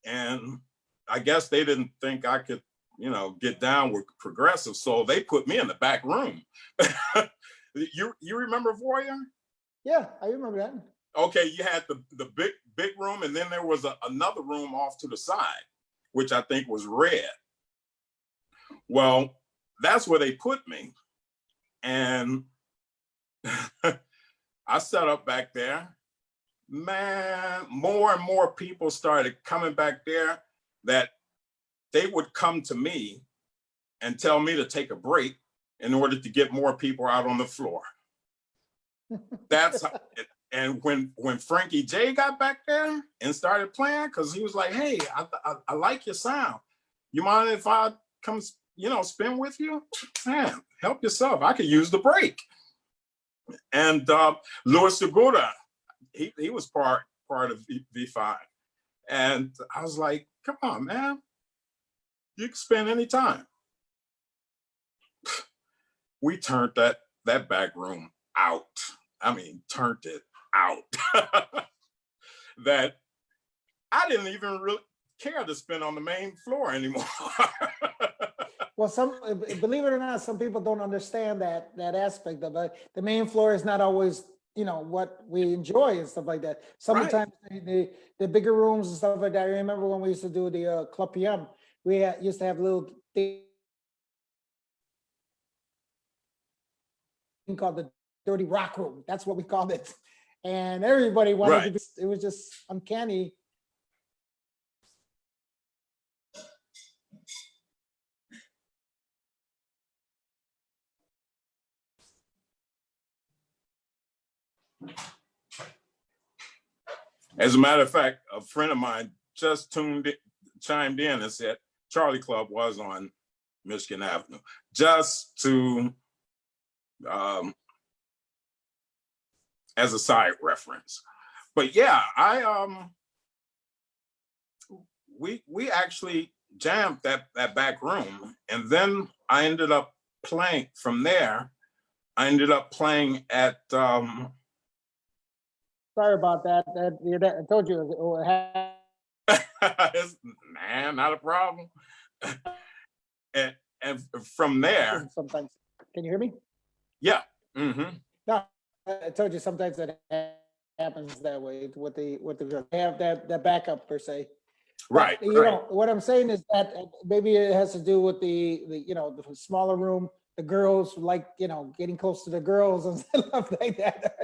Speaker 2: and I guess they didn't think I could, get down with progressive, so they put me in the back room. You remember Voyeur?
Speaker 1: Yeah, I remember that.
Speaker 2: Okay, you had the big room, and then there was another room off to the side, which I think was red. Well, that's where they put me, and I set up back there. Man, more and more people started coming back there, that they would come to me and tell me to take a break in order to get more people out on the floor. That's how, and when Frankie J got back there and started playing, because he was like, hey, I like your sound. You mind if I come, spin with you? Man, help yourself. I could use the break. And Luis Segura, he was part of V5. And I was like, come on, man. You can spin anytime. We turned that back room out. I mean, turned it out. That I didn't even really care to spin on the main floor anymore.
Speaker 1: Well, believe it or not, some people don't understand that aspect of it. The main floor is not always, what we enjoy and stuff like that. Sometimes the bigger rooms and stuff like that. I remember when we used to do the Club PM, we used to have little thing called the Dirty Rock Room. That's what we called it. And everybody wanted to be, it was just uncanny.
Speaker 2: As a matter of fact, a friend of mine just chimed in and said Charlie Club was on Michigan Avenue, just to as a side reference. But yeah, we actually jammed that back room, and then I ended up playing from there. I ended up playing at
Speaker 1: Sorry about that. I told you it
Speaker 2: Man, not a problem. And from there,
Speaker 1: happens sometimes. Can you hear me?
Speaker 2: yeah. Hmm.
Speaker 1: No, I told you sometimes it happens that way with the girls. They have that backup per se.
Speaker 2: Right,
Speaker 1: But, you
Speaker 2: right.
Speaker 1: know, what I'm saying is that maybe it has to do with the you know, the smaller room, the girls like, you know, getting close to the girls and stuff like that.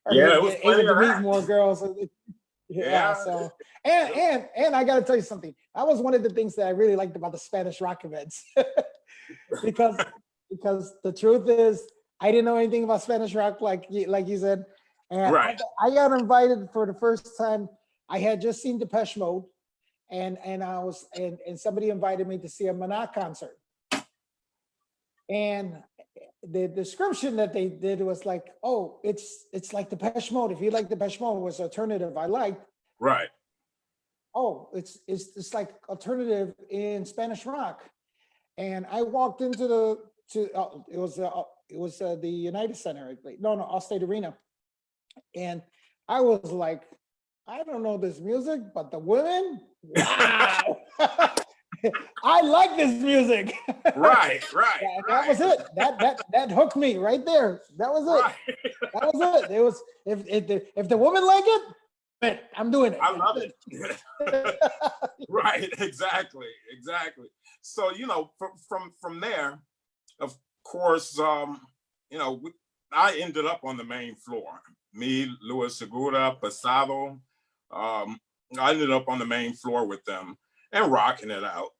Speaker 1: Or
Speaker 2: Yeah, it was
Speaker 1: able
Speaker 2: plenty
Speaker 1: to
Speaker 2: of
Speaker 1: meet
Speaker 2: that.
Speaker 1: more girls. Yeah,
Speaker 2: Yeah.
Speaker 1: so and I gotta tell you something. That was one of the things that I really liked about the Spanish rock events. because because the truth is I didn't know anything about Spanish rock like you said. And
Speaker 2: Right.
Speaker 1: I got invited for the first time. I had just seen Depeche Mode and I was and somebody invited me to see a Maná concert. And the description that they did was like, oh, it's like Depeche Mode. If you like Depeche Mode, was alternative I liked.
Speaker 2: Right.
Speaker 1: Oh, it's like alternative in Spanish rock. And I walked into it was the United Center, I believe. No, Allstate Arena. And I was like, I don't know this music, but the women, wow. I like this music.
Speaker 2: Right. Right.
Speaker 1: That was it. That hooked me right there. That was it.
Speaker 2: Right.
Speaker 1: That was it. It was if the women like it, I'm doing it.
Speaker 2: I love it. Right. Exactly. Exactly. So, you know, from there, of course, you know, I ended up on the main floor. Me, Luis Segura, Pasado. I ended up on the main floor with them and rocking it out.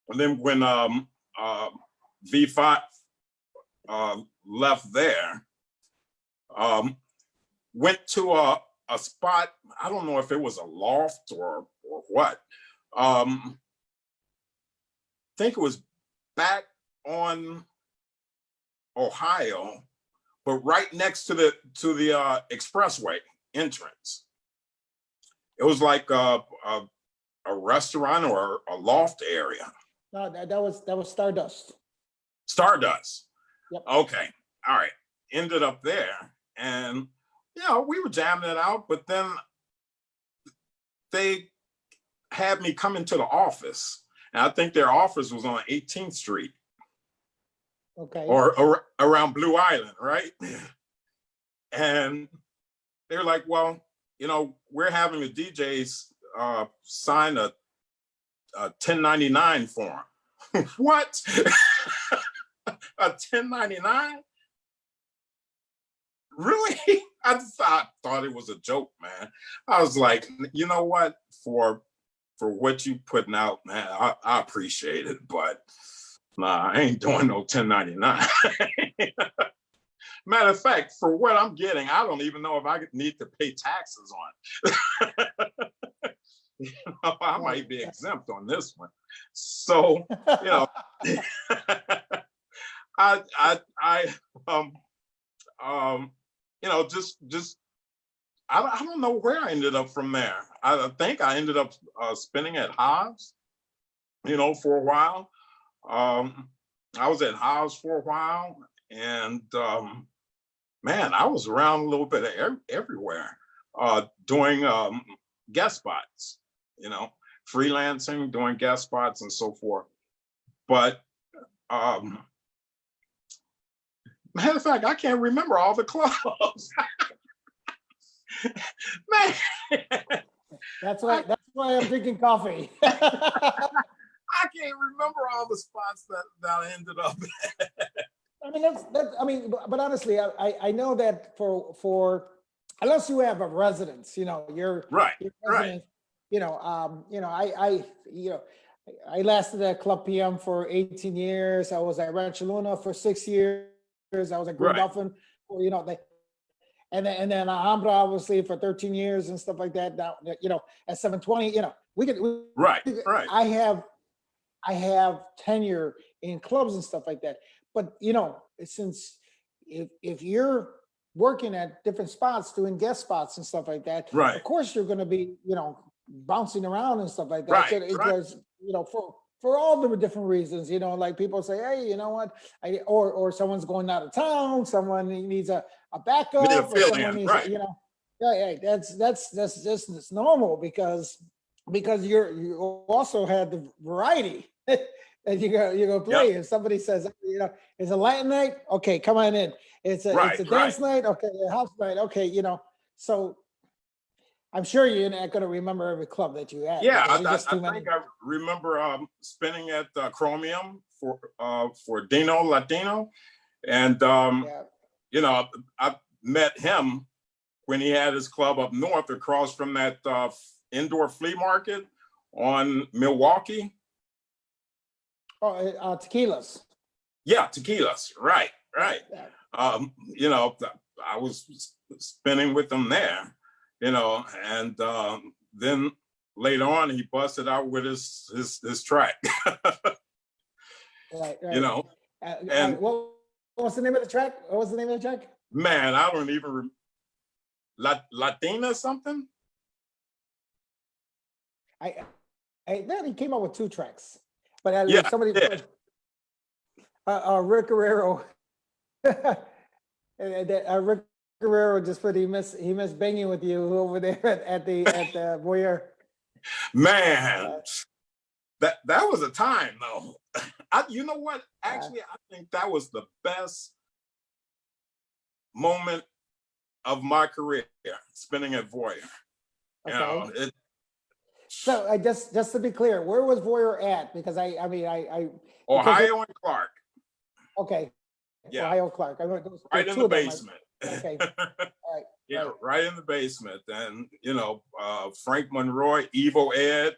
Speaker 2: And then when V5 left there, went to a spot. I don't know if it was a loft or what. Think it was back on Ohio, but right next to the expressway entrance. It was like a restaurant or a loft area.
Speaker 1: No, that was Stardust.
Speaker 2: Stardust.
Speaker 1: Yep.
Speaker 2: Okay. All right. Ended up there, and you know, we were jamming it out, but then they had me come into the office, and I think their office was on 18th Street.
Speaker 1: Okay.
Speaker 2: Or around Blue Island, right? And they were like, well, you know, we're having the DJs sign a 1099 form. What? A 1099? Really? I thought it was a joke, man. I was like, you know what? For what you putting out, man, I appreciate it, but nah, I ain't doing no 1099. Matter of fact, for what I'm getting, I don't even know if I need to pay taxes on it. You know, I might be exempt on this one. So, you know, you know, just I don't know where I ended up from there. I think I ended up spinning at Hobbs, you know, for a while. I was at Hobbs for a while, and man, I was around a little bit of everywhere, doing guest spots, you know, freelancing, doing guest spots, and so forth. But matter of fact, I can't remember all the clubs. Man,
Speaker 1: That's why I'm drinking coffee.
Speaker 2: I can't remember all the spots that I ended up at.
Speaker 1: I mean, I mean, but honestly, I know that for unless you have a residence, you know, your
Speaker 2: Right,
Speaker 1: residence, you know, I lasted at Club PM for 18 years. I was at Rancho Luna for 6 years. I was at Green
Speaker 2: Right.
Speaker 1: Dolphin, you know, and then Alhambra obviously for 13 years and stuff like that. Now, you know, at 720, you know,
Speaker 2: Right.
Speaker 1: I have tenure in clubs and stuff like that. But you know, since if you're working at different spots, doing guest spots and stuff like that,
Speaker 2: Right.
Speaker 1: of course you're going to be, you know, bouncing around and stuff like that.
Speaker 2: Right,
Speaker 1: So
Speaker 2: right.
Speaker 1: because, you know, for all the different reasons, you know, like people say, hey, you know what, or someone's going out of town, someone needs a backup, or someone needs,
Speaker 2: right.
Speaker 1: you know. Yeah, yeah, that's just it's normal because you also had the variety that you go
Speaker 2: Yep.
Speaker 1: play. If somebody says, it's a Latin night, okay, come on in. It's
Speaker 2: Right.
Speaker 1: a
Speaker 2: Right.
Speaker 1: dance night, okay, a house night, okay, so I'm sure you're not going to remember every club that you had
Speaker 2: Yeah.
Speaker 1: because there's just
Speaker 2: I
Speaker 1: too many.
Speaker 2: think I remember spinning at Chromium for Dino Latino, and
Speaker 1: Yeah.
Speaker 2: you know, I met him when he had his club up north across from that indoor flea market on Milwaukee.
Speaker 1: Oh, tequilas.
Speaker 2: Yeah, tequilas. Right,
Speaker 1: Yeah,
Speaker 2: right.
Speaker 1: yeah.
Speaker 2: You know, I was spinning with him there, and then later on he busted out with his track,
Speaker 1: Right,
Speaker 2: you
Speaker 1: right.
Speaker 2: know, and
Speaker 1: What was the name of the track? What was the name of the track?
Speaker 2: man, I don't even Latina something.
Speaker 1: I, then he came out with two tracks, but
Speaker 2: Yeah,
Speaker 1: somebody,
Speaker 2: yeah.
Speaker 1: Rick Guerrero, Rick Guerrero just put he missed banging with you over there at the Voyeur.
Speaker 2: Man,
Speaker 1: Uh,
Speaker 2: that was a time though. You know what?
Speaker 1: uh,
Speaker 2: Actually, I think that was the best moment of my career, spinning at Voyeur.
Speaker 1: okay.
Speaker 2: It,
Speaker 1: So I just to be clear, where was Voyeur at? Because I mean because
Speaker 2: Ohio and Clark.
Speaker 1: okay,
Speaker 2: Yeah,
Speaker 1: Ohio Clark. I went
Speaker 2: right in
Speaker 1: two
Speaker 2: the
Speaker 1: of them.
Speaker 2: basement.
Speaker 1: Okay, all right,
Speaker 2: Yeah,
Speaker 1: right.
Speaker 2: right in the basement. And Frank Monroy, Evo Ed,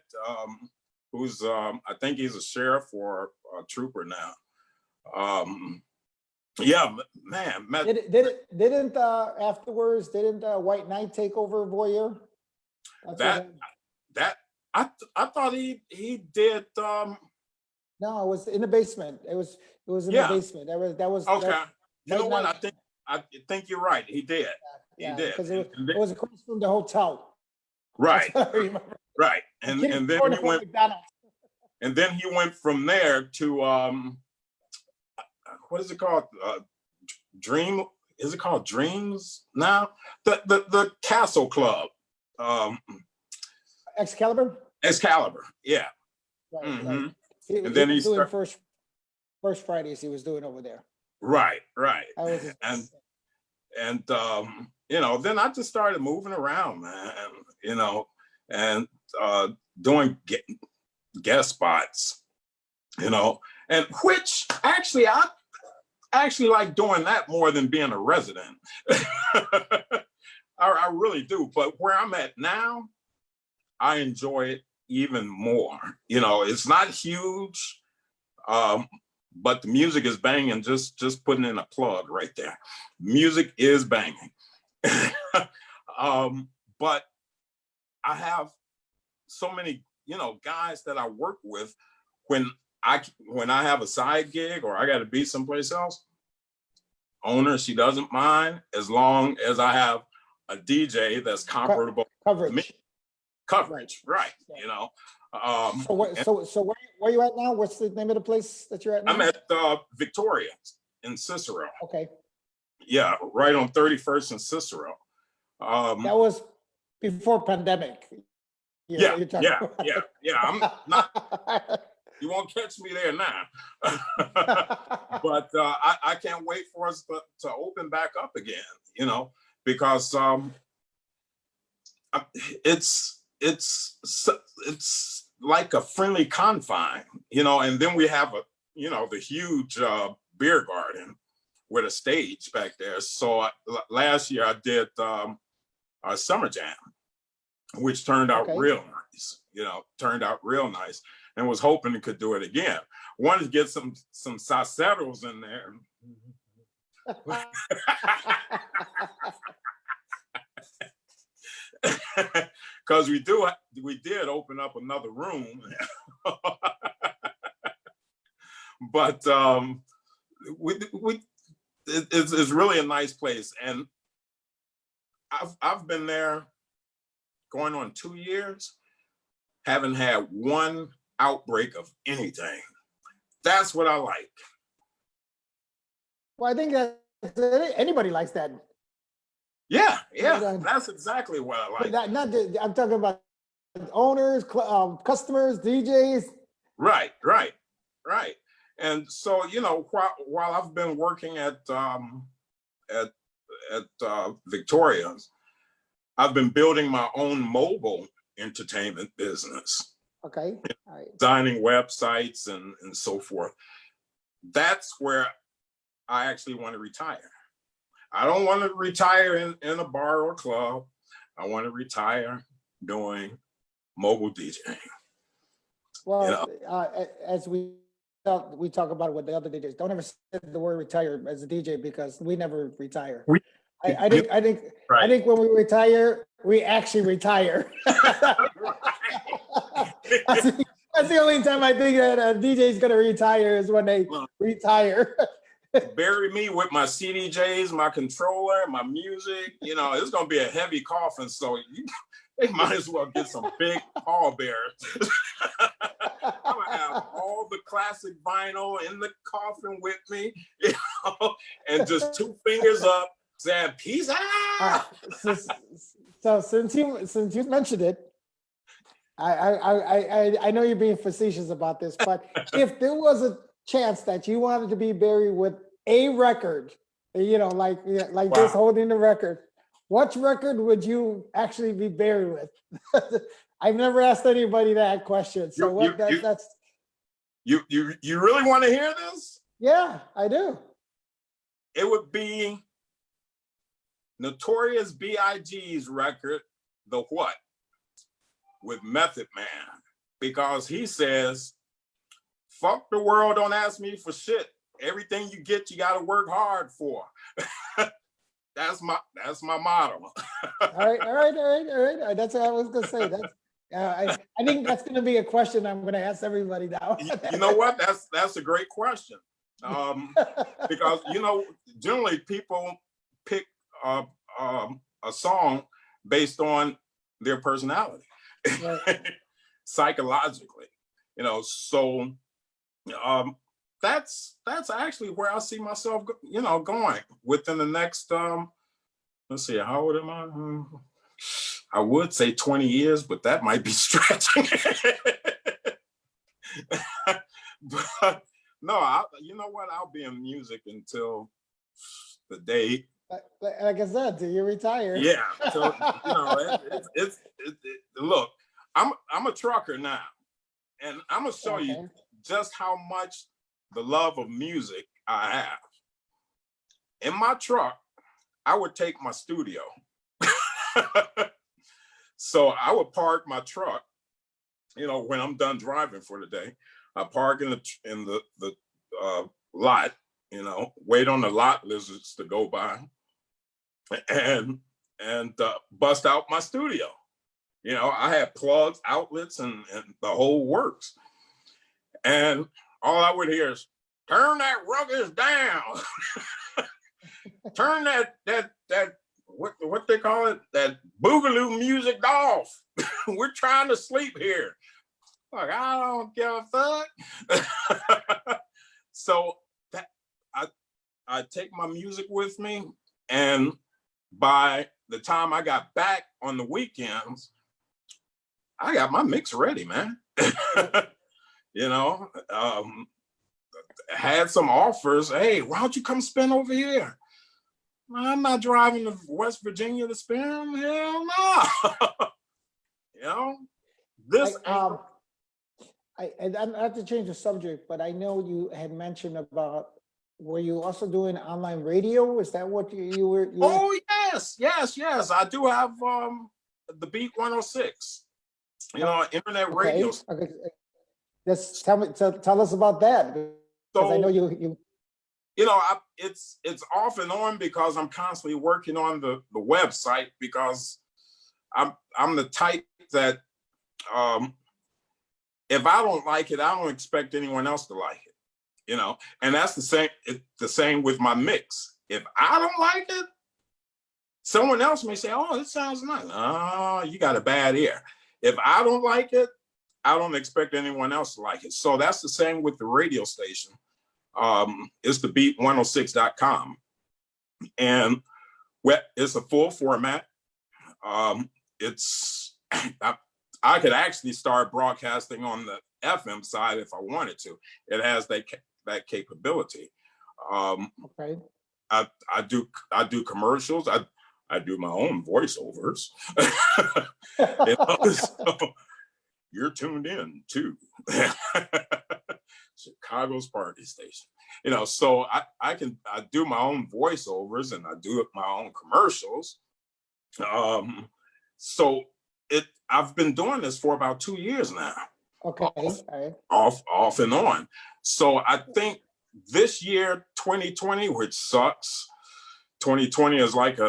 Speaker 2: who's I think he's a sheriff or a trooper now. Yeah, man,
Speaker 1: Didn't afterwards didn't White Knight take over Voyeur? That's what
Speaker 2: that
Speaker 1: happened.
Speaker 2: that I thought he did.
Speaker 1: No, it was in the basement. It was in the
Speaker 2: Yeah,
Speaker 1: basement. That
Speaker 2: okay. You know
Speaker 1: White
Speaker 2: what?
Speaker 1: Knight.
Speaker 2: I think you're right. He did. He
Speaker 1: Yeah,
Speaker 2: did.
Speaker 1: because
Speaker 2: And
Speaker 1: it was across from the hotel. That's
Speaker 2: right,
Speaker 1: what I remember.
Speaker 2: right.
Speaker 1: The
Speaker 2: And
Speaker 1: kitty
Speaker 2: and then
Speaker 1: corner
Speaker 2: he
Speaker 1: from
Speaker 2: went
Speaker 1: McDonald's.
Speaker 2: and then he went from there to what is it called? Dream, is it called Dreams now? The Castle Club, um,
Speaker 1: Excalibur.
Speaker 2: Excalibur. Yeah.
Speaker 1: Right, right.
Speaker 2: Hmm. And
Speaker 1: He
Speaker 2: then he
Speaker 1: was doing
Speaker 2: started.
Speaker 1: first Fridays. He was doing over there.
Speaker 2: Right, right.
Speaker 1: That was his.
Speaker 2: And then I just started moving around, man. And doing guest spots. And which I actually like doing that more than being a resident. I really do. But where I'm at now, I enjoy it even more. It's not huge, but the music is banging. Just putting in a plug right there. Music is banging. But I have so many, guys that I work with when I have a side gig or I got to be someplace else. Owner, she doesn't mind as long as I have a DJ that's comparable to me.
Speaker 1: Coverage.
Speaker 2: Coverage, right?
Speaker 1: So where you at now? What's the name of the place that you're at now?
Speaker 2: I'm at Victoria in Cicero.
Speaker 1: Okay.
Speaker 2: Yeah, right on 31st and Cicero.
Speaker 1: That was before pandemic.
Speaker 2: Yeah.
Speaker 1: About.
Speaker 2: I'm not. You won't catch me there now. But I can't wait for us to open back up again. Because it's like a friendly confine, and then we have the huge beer garden with a stage back there. So last year I did a summer jam, which turned out real nice. Turned out real nice, and was hoping it could do it again. Wanted to get some salseros in there. Because we did open up another room. But it's really a nice place, and I've been there going on 2 years, haven't had one outbreak of anything. That's what I like.
Speaker 1: Well, I think that anybody likes that.
Speaker 2: Yeah, yeah,
Speaker 1: But,
Speaker 2: that's exactly what I like.
Speaker 1: I'm talking about owners, customers, DJs.
Speaker 2: Right. And so, while I've been working at Victoria's, I've been building my own mobile entertainment business,
Speaker 1: Okay. All right.
Speaker 2: designing websites and so forth. That's where I actually want to retire. I don't want to retire in a bar or club. I want to retire doing mobile DJing.
Speaker 1: Well, as we talk about it with the other DJs. Don't ever say the word retire as a DJ because we never retire. I think when we retire, we actually retire. That's the only time I think that a DJ is going to retire is when they retire.
Speaker 2: Bury me with my CDJs, my controller, my music. It's going to be a heavy coffin, so they might as well get some big pallbearers. I'm gonna have all the classic vinyl in the coffin with me, and just 2 fingers up, saying "Peace out."
Speaker 1: So since you mentioned it, I know you're being facetious about this, but if there was a chance that you wanted to be buried with a record, like
Speaker 2: Wow.
Speaker 1: this holding the record, what record would you actually be buried with? I've never asked anybody that question. So that's
Speaker 2: you really want to hear this?
Speaker 1: Yeah, I do.
Speaker 2: It would be Notorious B.I.G.'s record, The What, with Method Man, because he says, "Fuck the world, don't ask me for shit. Everything you get, you got to work hard for." That's my motto.
Speaker 1: All right. That's what I was gonna say. That's I think that's gonna be a question I'm gonna ask everybody now.
Speaker 2: You know what? That's a great question. Because generally people pick a song based on their personality,
Speaker 1: Right.
Speaker 2: psychologically. So that's actually where I see myself, going within the next. Let's see, how old am I? I would say 20 years, but that might be stretching. But no, you know what? I'll be in music until the day.
Speaker 1: Like I said, till you retire.
Speaker 2: Yeah. So look, I'm a trucker now, and I'm gonna show you just how much the love of music I have. In my truck, I would take my studio. So I would park my truck, when I'm done driving for the day. I park in the lot, wait on the lot lizards to go by, and bust out my studio. I had plugs, outlets, and the whole works. And all I would hear is, "Turn that ruckus down." Turn that what they call it, that boogaloo music off. We're trying to sleep here. Like, I don't give a fuck. So that I take my music with me, and by the time I got back on the weekends, I got my mix ready, man. Had some offers. "Hey, why don't you come spin over here?" "I'm not driving to West Virginia to spin. Hell no." This.
Speaker 1: I have to change the subject, but I know you had mentioned about, were you also doing online radio? Is that what you were?
Speaker 2: Oh yes. I do have the Beat 106. Internet radio.
Speaker 1: Okay. Just tell us about that, because I know you.
Speaker 2: It's off and on because I'm constantly working on the website, because I'm the type that if I don't like it, I don't expect anyone else to like it. And that's the same with my mix. If I don't like it, someone else may say, "Oh, it sounds nice." "Oh, you got a bad ear." If I don't like it, I don't expect anyone else to like it. So that's the same with the radio station. It's the beat106.com. And Well, it's a full format. It's I could actually start broadcasting on the FM side if I wanted to. It has that capability.
Speaker 1: Okay.
Speaker 2: I do commercials. I do my own voiceovers. So you're tuned in to Chicago's party station. So I do my own voiceovers and I do my own commercials. So I've been doing this for about 2 years now.
Speaker 1: Okay. All right.
Speaker 2: Off and on. So I think this year, 2020, which sucks. 2020 is like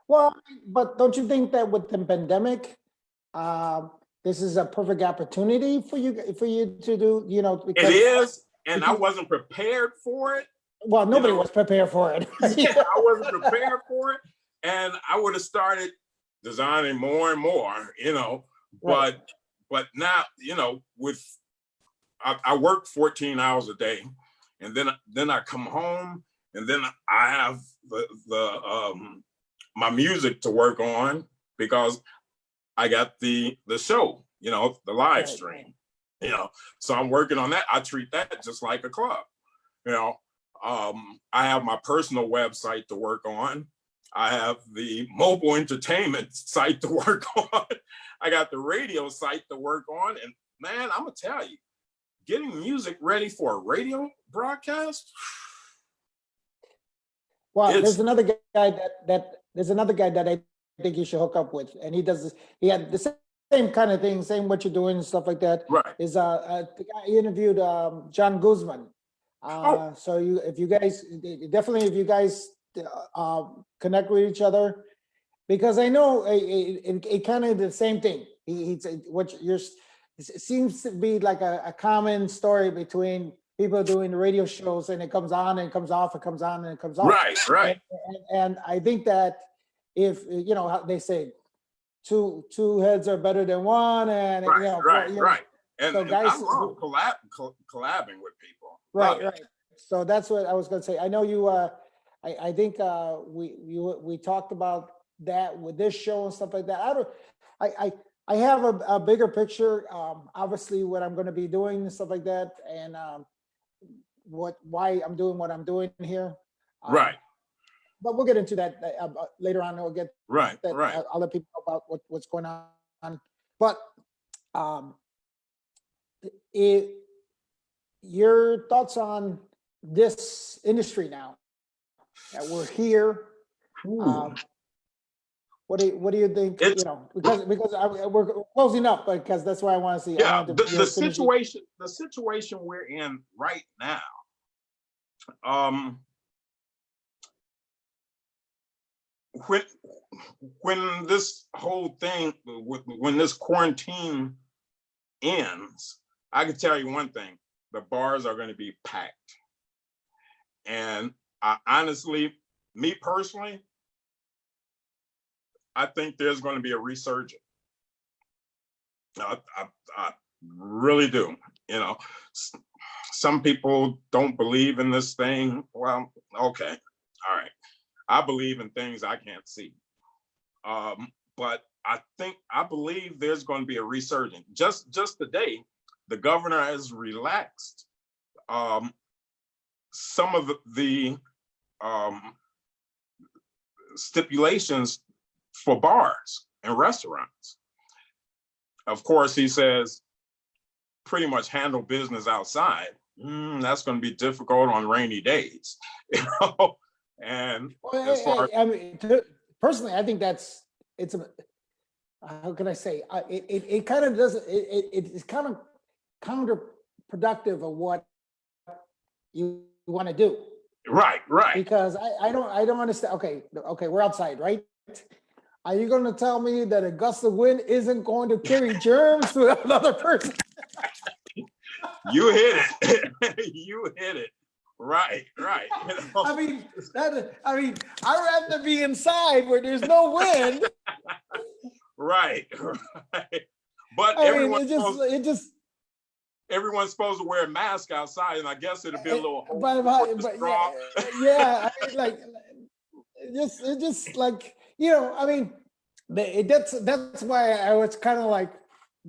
Speaker 1: Well, but don't you think that with the pandemic, this is a perfect opportunity for you to do,
Speaker 2: it is, and I wasn't prepared for it.
Speaker 1: Well, nobody was prepared for it.
Speaker 2: Yeah, I wasn't prepared for it, and I would have started designing more and more,
Speaker 1: Right.
Speaker 2: but now, with I work 14 hours a day, and then I come home, and then I have the my music to work on because I got the show, the live stream, so I'm working on that. I treat that just like a club, I have my personal website to work on. I have the mobile entertainment site to work on. I got the radio site to work on. And man, I'm gonna tell you, getting music ready for a radio broadcast.
Speaker 1: Well, there's another guy that I think you should hook up with, and he does this. He had the same kind of thing, same what you're doing and stuff like that.
Speaker 2: Right.
Speaker 1: Is the guy he interviewed John Guzman. So if you guys connect with each other, because I know it kind of the same thing. It seems to be like a common story between people doing the radio shows, and it comes on and it comes off, it comes on and it comes off.
Speaker 2: Right.
Speaker 1: And I think that if how they say two heads are better than one, and
Speaker 2: right. And,
Speaker 1: so guys,
Speaker 2: I love collabing with people.
Speaker 1: Right. So that's what I was going to say. I know you. I think we talked about that with this show and stuff like that. I have a bigger picture. Obviously, what I'm going to be doing and stuff like that, and why I'm doing what I'm doing here.
Speaker 2: Right.
Speaker 1: But we'll get into that later on. We'll get
Speaker 2: right.
Speaker 1: I'll let people know about what's going on. But your thoughts on this industry now that we're here? What do you think? Because we're closing up, because that's why I want to see.
Speaker 2: Yeah, the situation we're in right now. When this whole thing, when this quarantine ends, I can tell you one thing: the bars are going to be packed. And honestly, me personally, I think there's going to be a resurgence. I really do. Some people don't believe in this thing. Well, okay, all right. I believe in things I can't see. But I believe there's going to be a resurgence. Just today, the governor has relaxed some of the stipulations for bars and restaurants. Of course, he says pretty much handle business outside. That's going to be difficult on rainy days, And as far
Speaker 1: personally, I think it's how can I say? It kind of doesn't. It's kind of counterproductive of what you want to do.
Speaker 2: Right.
Speaker 1: Because I don't understand. Okay, we're outside, right? Are you going to tell me that a gust of wind isn't going to carry germs to another person?
Speaker 2: You hit it. You hit it. Right.
Speaker 1: I mean, I'd rather be inside where there's no wind.
Speaker 2: Right. But everyone's supposed to wear a mask outside, and I guess it'll be a little.
Speaker 1: It just like, I mean, that's why I was kind of like,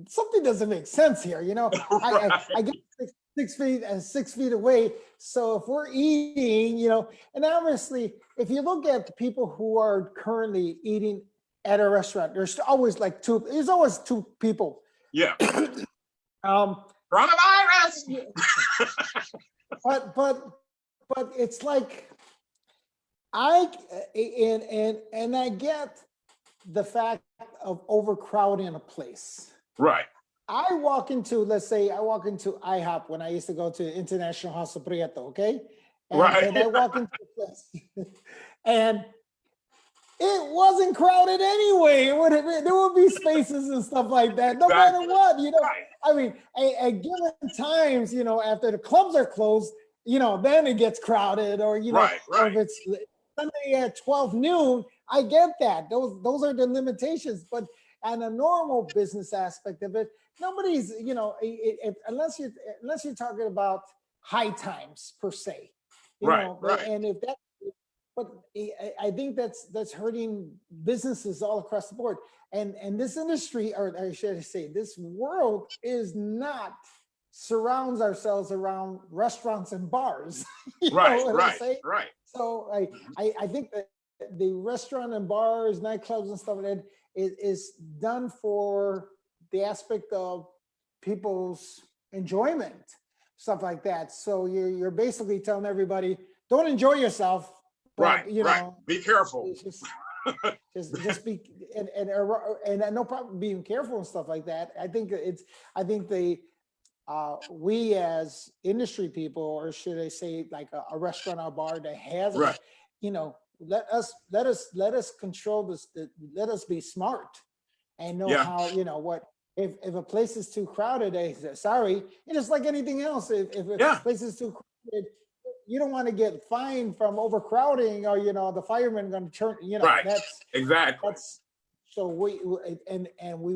Speaker 1: something doesn't make sense here. I get 6 feet and 6 feet away. So if we're eating, and obviously, if you look at the people who are currently eating at a restaurant, there's always there's always two people.
Speaker 2: Yeah.
Speaker 1: Um,
Speaker 2: Coronavirus.
Speaker 1: but it's like I get the fact of overcrowding a place.
Speaker 2: Right.
Speaker 1: Let's say I walk into IHOP when I used to go to International House of Prieto, okay?
Speaker 2: Right.
Speaker 1: And I walk into the place and it wasn't crowded anyway. There would be spaces and stuff like that, no matter what,
Speaker 2: Right.
Speaker 1: I mean, at given times, after the clubs are closed, then it gets crowded, or
Speaker 2: Right.
Speaker 1: or if it's Sunday at 12 noon, I get that. Those are the limitations. But on a normal business aspect of it, nobody's, unless you're talking about high times per se,
Speaker 2: Right.
Speaker 1: and if that, but I think that's hurting businesses all across the board. And this industry, or I should say, this world surrounds ourselves around restaurants and bars.
Speaker 2: Right.
Speaker 1: So I think that the restaurant and bars, nightclubs and stuff like that is done for the aspect of people's enjoyment, stuff like that. So you're basically telling everybody, don't enjoy yourself. But,
Speaker 2: Right. Be careful.
Speaker 1: Just be and no problem being careful and stuff like that. I think we as industry people, or should I say, like a restaurant or bar that has,
Speaker 2: Right.
Speaker 1: let us control this. Let us be smart and know how, what. If a place is too crowded, they say, sorry. And just like anything else, if a place is too crowded, you don't want to get fined from overcrowding, or the firemen going to turn.
Speaker 2: Right.
Speaker 1: That's
Speaker 2: exactly.
Speaker 1: So we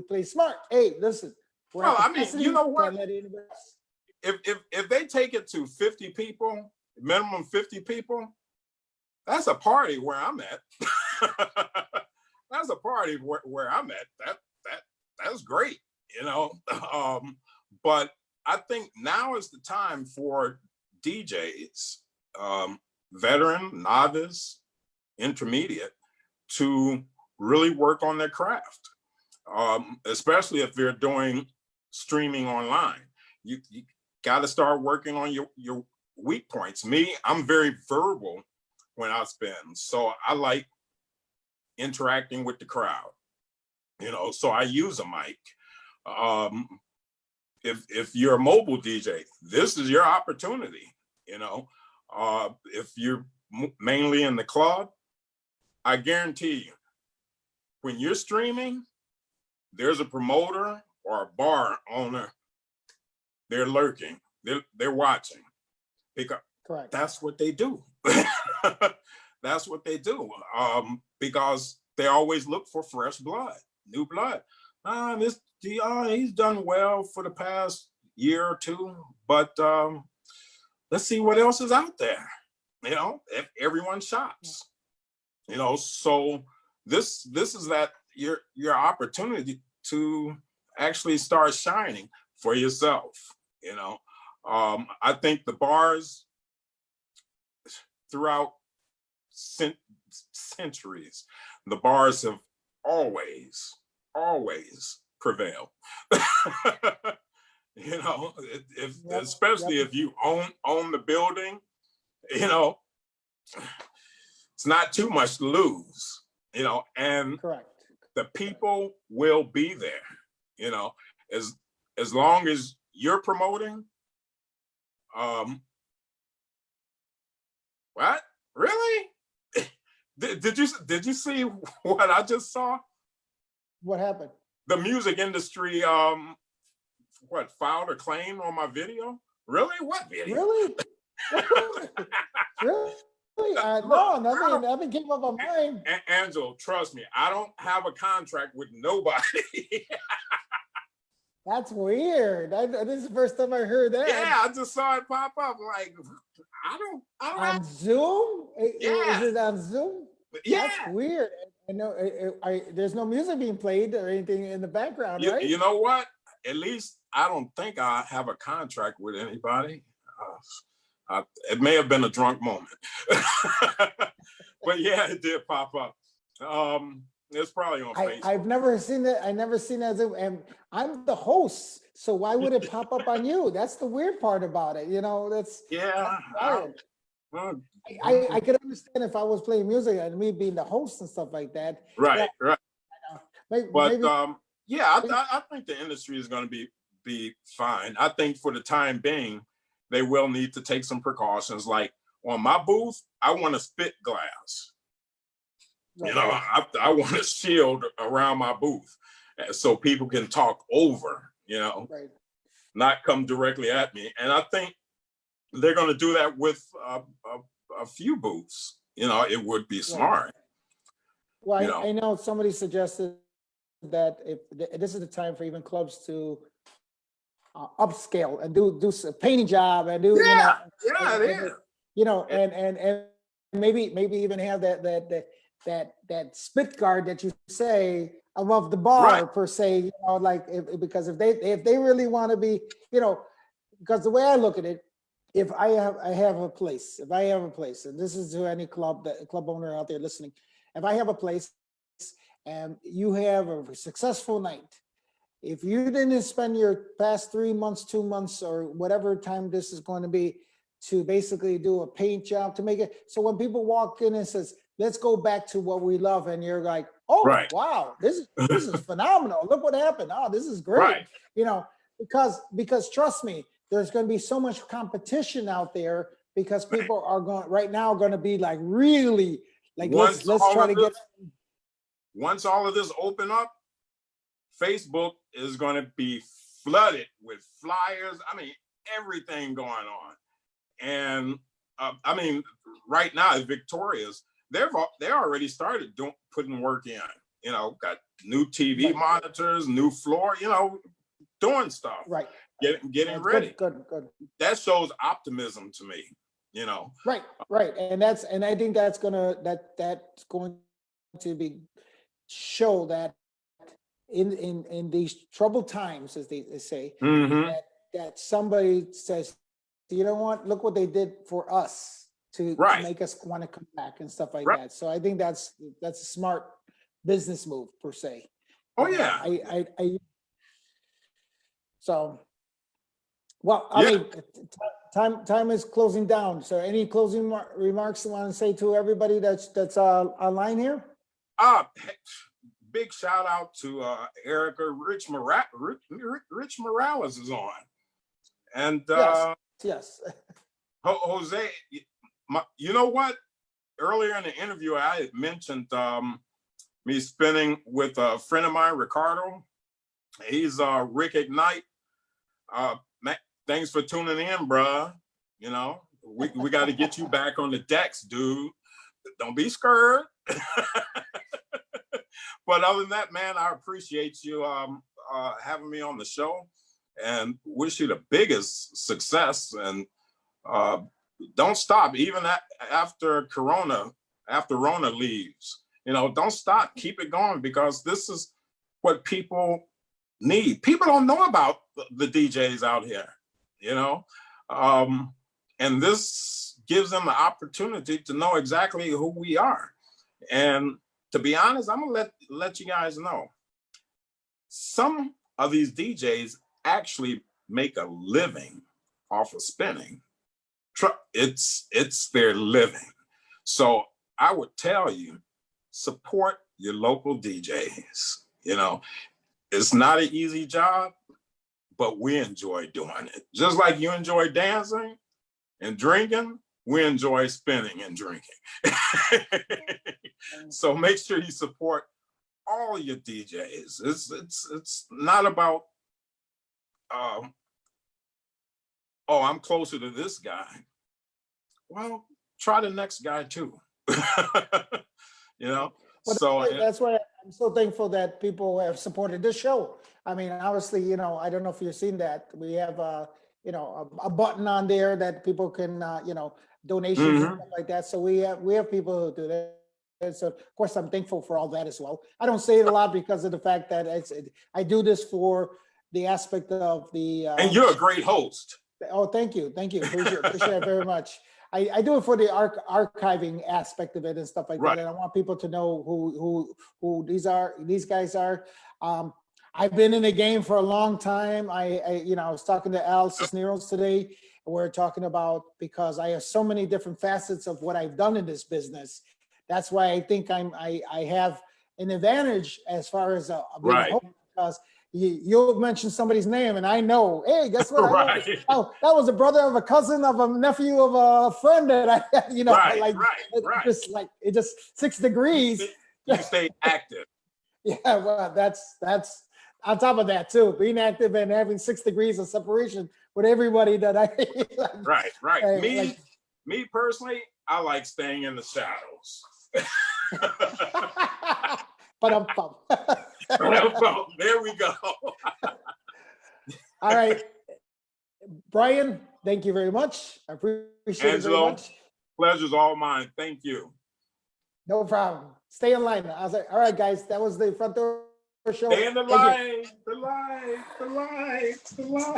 Speaker 1: play smart. Hey, listen.
Speaker 2: Well, I mean, you know what?
Speaker 1: Can't let anybody else.
Speaker 2: If they take it to 50 people, minimum 50 people, that's a party where I'm at. That's a party where I'm at. That's great, But I think now is the time for DJs, veteran, novice, intermediate, to really work on their craft, especially if they're doing streaming online. You got to start working on your weak points. Me, I'm very verbal when I spin, so I like interacting with the crowd, so I use a mic. If you're a mobile DJ, this is your opportunity. If you're mainly in the club, I guarantee you, when you're streaming, there's a promoter or a bar owner. They're lurking. They're watching, because
Speaker 1: Correct.
Speaker 2: That's what they do. That's what they do. Because they always look for fresh blood, new blood. He's done well for the past year or two, but let's see what else is out there. If everyone shops, so this is that your opportunity to actually start shining for yourself. I think the bars throughout centuries, the bars have always prevailed. Especially if you own the building, it's not too much to lose, and
Speaker 1: Correct.
Speaker 2: The people will be there, as long as you're promoting. What? Really? Did you see what I just saw?
Speaker 1: What happened?
Speaker 2: The music industry, filed a claim on my video? Really? What video?
Speaker 1: Really? Really? No, nothing came up on mine.
Speaker 2: Angelo, trust me, I don't have a contract with nobody.
Speaker 1: That's weird. This is the first time I heard that.
Speaker 2: Yeah, I just saw it pop up. Like, I don't
Speaker 1: on Zoom?
Speaker 2: Yeah.
Speaker 1: Is it on Zoom?
Speaker 2: Yeah.
Speaker 1: That's weird. I know there's no music being played or anything in the background, right?
Speaker 2: You know what? At least I don't think I have a contract with anybody. It may have been a drunk moment, but yeah, it did pop up. It's probably on Facebook.
Speaker 1: I've never seen it. I never seen it, and I'm the host, so why would it pop up on you? That's the weird part about it. That's
Speaker 2: Yeah.
Speaker 1: wild.
Speaker 2: Well,
Speaker 1: I could understand if I was playing music and me being the host and stuff like that.
Speaker 2: right,
Speaker 1: Yeah,
Speaker 2: right. But
Speaker 1: maybe
Speaker 2: yeah, I think the industry is going to be fine. I think for the time being, they will need to take some precautions. Like on my booth, I want a spit glass. I want a shield around my booth so people can talk over.
Speaker 1: right.
Speaker 2: Not come directly at me. And I think they're going to do that with a few booths. It would be smart.
Speaker 1: Well, I know somebody suggested that if this is the time for even clubs to upscale and do a painting job and do
Speaker 2: Yeah,
Speaker 1: and,
Speaker 2: it is.
Speaker 1: and maybe even have that spit guard that you say above the bar
Speaker 2: Right.
Speaker 1: per se, because if they really want to be, because the way I look at it, if I have a place, and this is to any club owner out there listening, if I have a place and you have a successful night, if you didn't spend your past 3 months, 2 months, or whatever time this is going to be to basically do a paint job to make it, so when people walk in and says, let's go back to what we love, and you're like, oh,
Speaker 2: Right.
Speaker 1: wow, this is phenomenal. Look what happened. Oh, this is great.
Speaker 2: Right.
Speaker 1: Because trust me, there's going to be so much competition out there because people are going to be like really like let's try to get.
Speaker 2: Once all of this open up, Facebook is going to be flooded with flyers. I mean, everything going on. And right now at Victoria's, they already started putting work in. Got new TV monitors, new floor. Doing stuff.
Speaker 1: Right.
Speaker 2: Getting ready.
Speaker 1: Good.
Speaker 2: That shows optimism to me.
Speaker 1: Right. And I think that's going to be show that in these troubled times, as they say,
Speaker 2: Mm-hmm.
Speaker 1: that somebody says, you know what, look what they did for us to make us want to come back and stuff like that. So I think that's a smart business move per se.
Speaker 2: Oh yeah.
Speaker 1: So, well, I mean, time is closing down. So any closing remarks you want to say to everybody that's online here?
Speaker 2: Big shout out to Erica. Rich Morales is on. And
Speaker 1: yes.
Speaker 2: Jose, you know what? Earlier in the interview, I had mentioned me spinning with a friend of mine, Ricardo. He's Rick Ignite. Thanks for tuning in, bruh. We got to get you back on the decks, dude. Don't be scared. But other than that, man, I appreciate you having me on the show and wish you the biggest success. And don't stop, even after Rona leaves. Don't stop. Keep it going, because this is what people need. People don't know about the DJs out here, and this gives them the opportunity to know exactly who we are. And to be honest, I'm gonna let you guys know, some of these DJs actually make a living off of spinning. It's their living. So I would tell you, support your local DJs. It's not an easy job, but we enjoy doing it. Just like you enjoy dancing and drinking, we enjoy spinning and drinking. So make sure you support all your DJs. It's not about, I'm closer to this guy. Well, try the next guy too. So
Speaker 1: that's why I'm so thankful that people have supported this show. I mean, obviously, I don't know if you've seen that. We have a button on there that people can, donations and stuff like that. So we have people who do that. So of course, I'm thankful for all that as well. I don't say it a lot because of the fact that I do this for the aspect of the.
Speaker 2: And you're a great host.
Speaker 1: Oh, thank you. Appreciate it very much. I do it for the archiving aspect of it and stuff like
Speaker 2: Right.
Speaker 1: that. And I want people to know who these guys are. I've been in the game for a long time. I was talking to Al Cisneros today, and we're talking about, because I have so many different facets of what I've done in this business. That's why I think I have an advantage as far as being a
Speaker 2: Right.
Speaker 1: host, because you'll mention somebody's name and I know, hey, guess what?
Speaker 2: Right.
Speaker 1: Oh, that was a brother of a cousin of a nephew of a friend that I,
Speaker 2: Right.
Speaker 1: Just like it just 6 degrees.
Speaker 2: You stay active.
Speaker 1: Yeah, well, that's on top of that too, being active and having 6 degrees of separation with everybody that I
Speaker 2: Right.
Speaker 1: Hey,
Speaker 2: Me personally, I like staying in the shadows.
Speaker 1: But
Speaker 2: There we go.
Speaker 1: all right, Brian, thank you very much. I appreciate it very
Speaker 2: Angelo,
Speaker 1: much.
Speaker 2: pleasure's all mine. Thank you.
Speaker 1: No problem. Stay in line. I was like, all right, guys, that was the Front Door Show.
Speaker 2: Stay in the
Speaker 1: Thank you.
Speaker 2: line. The line.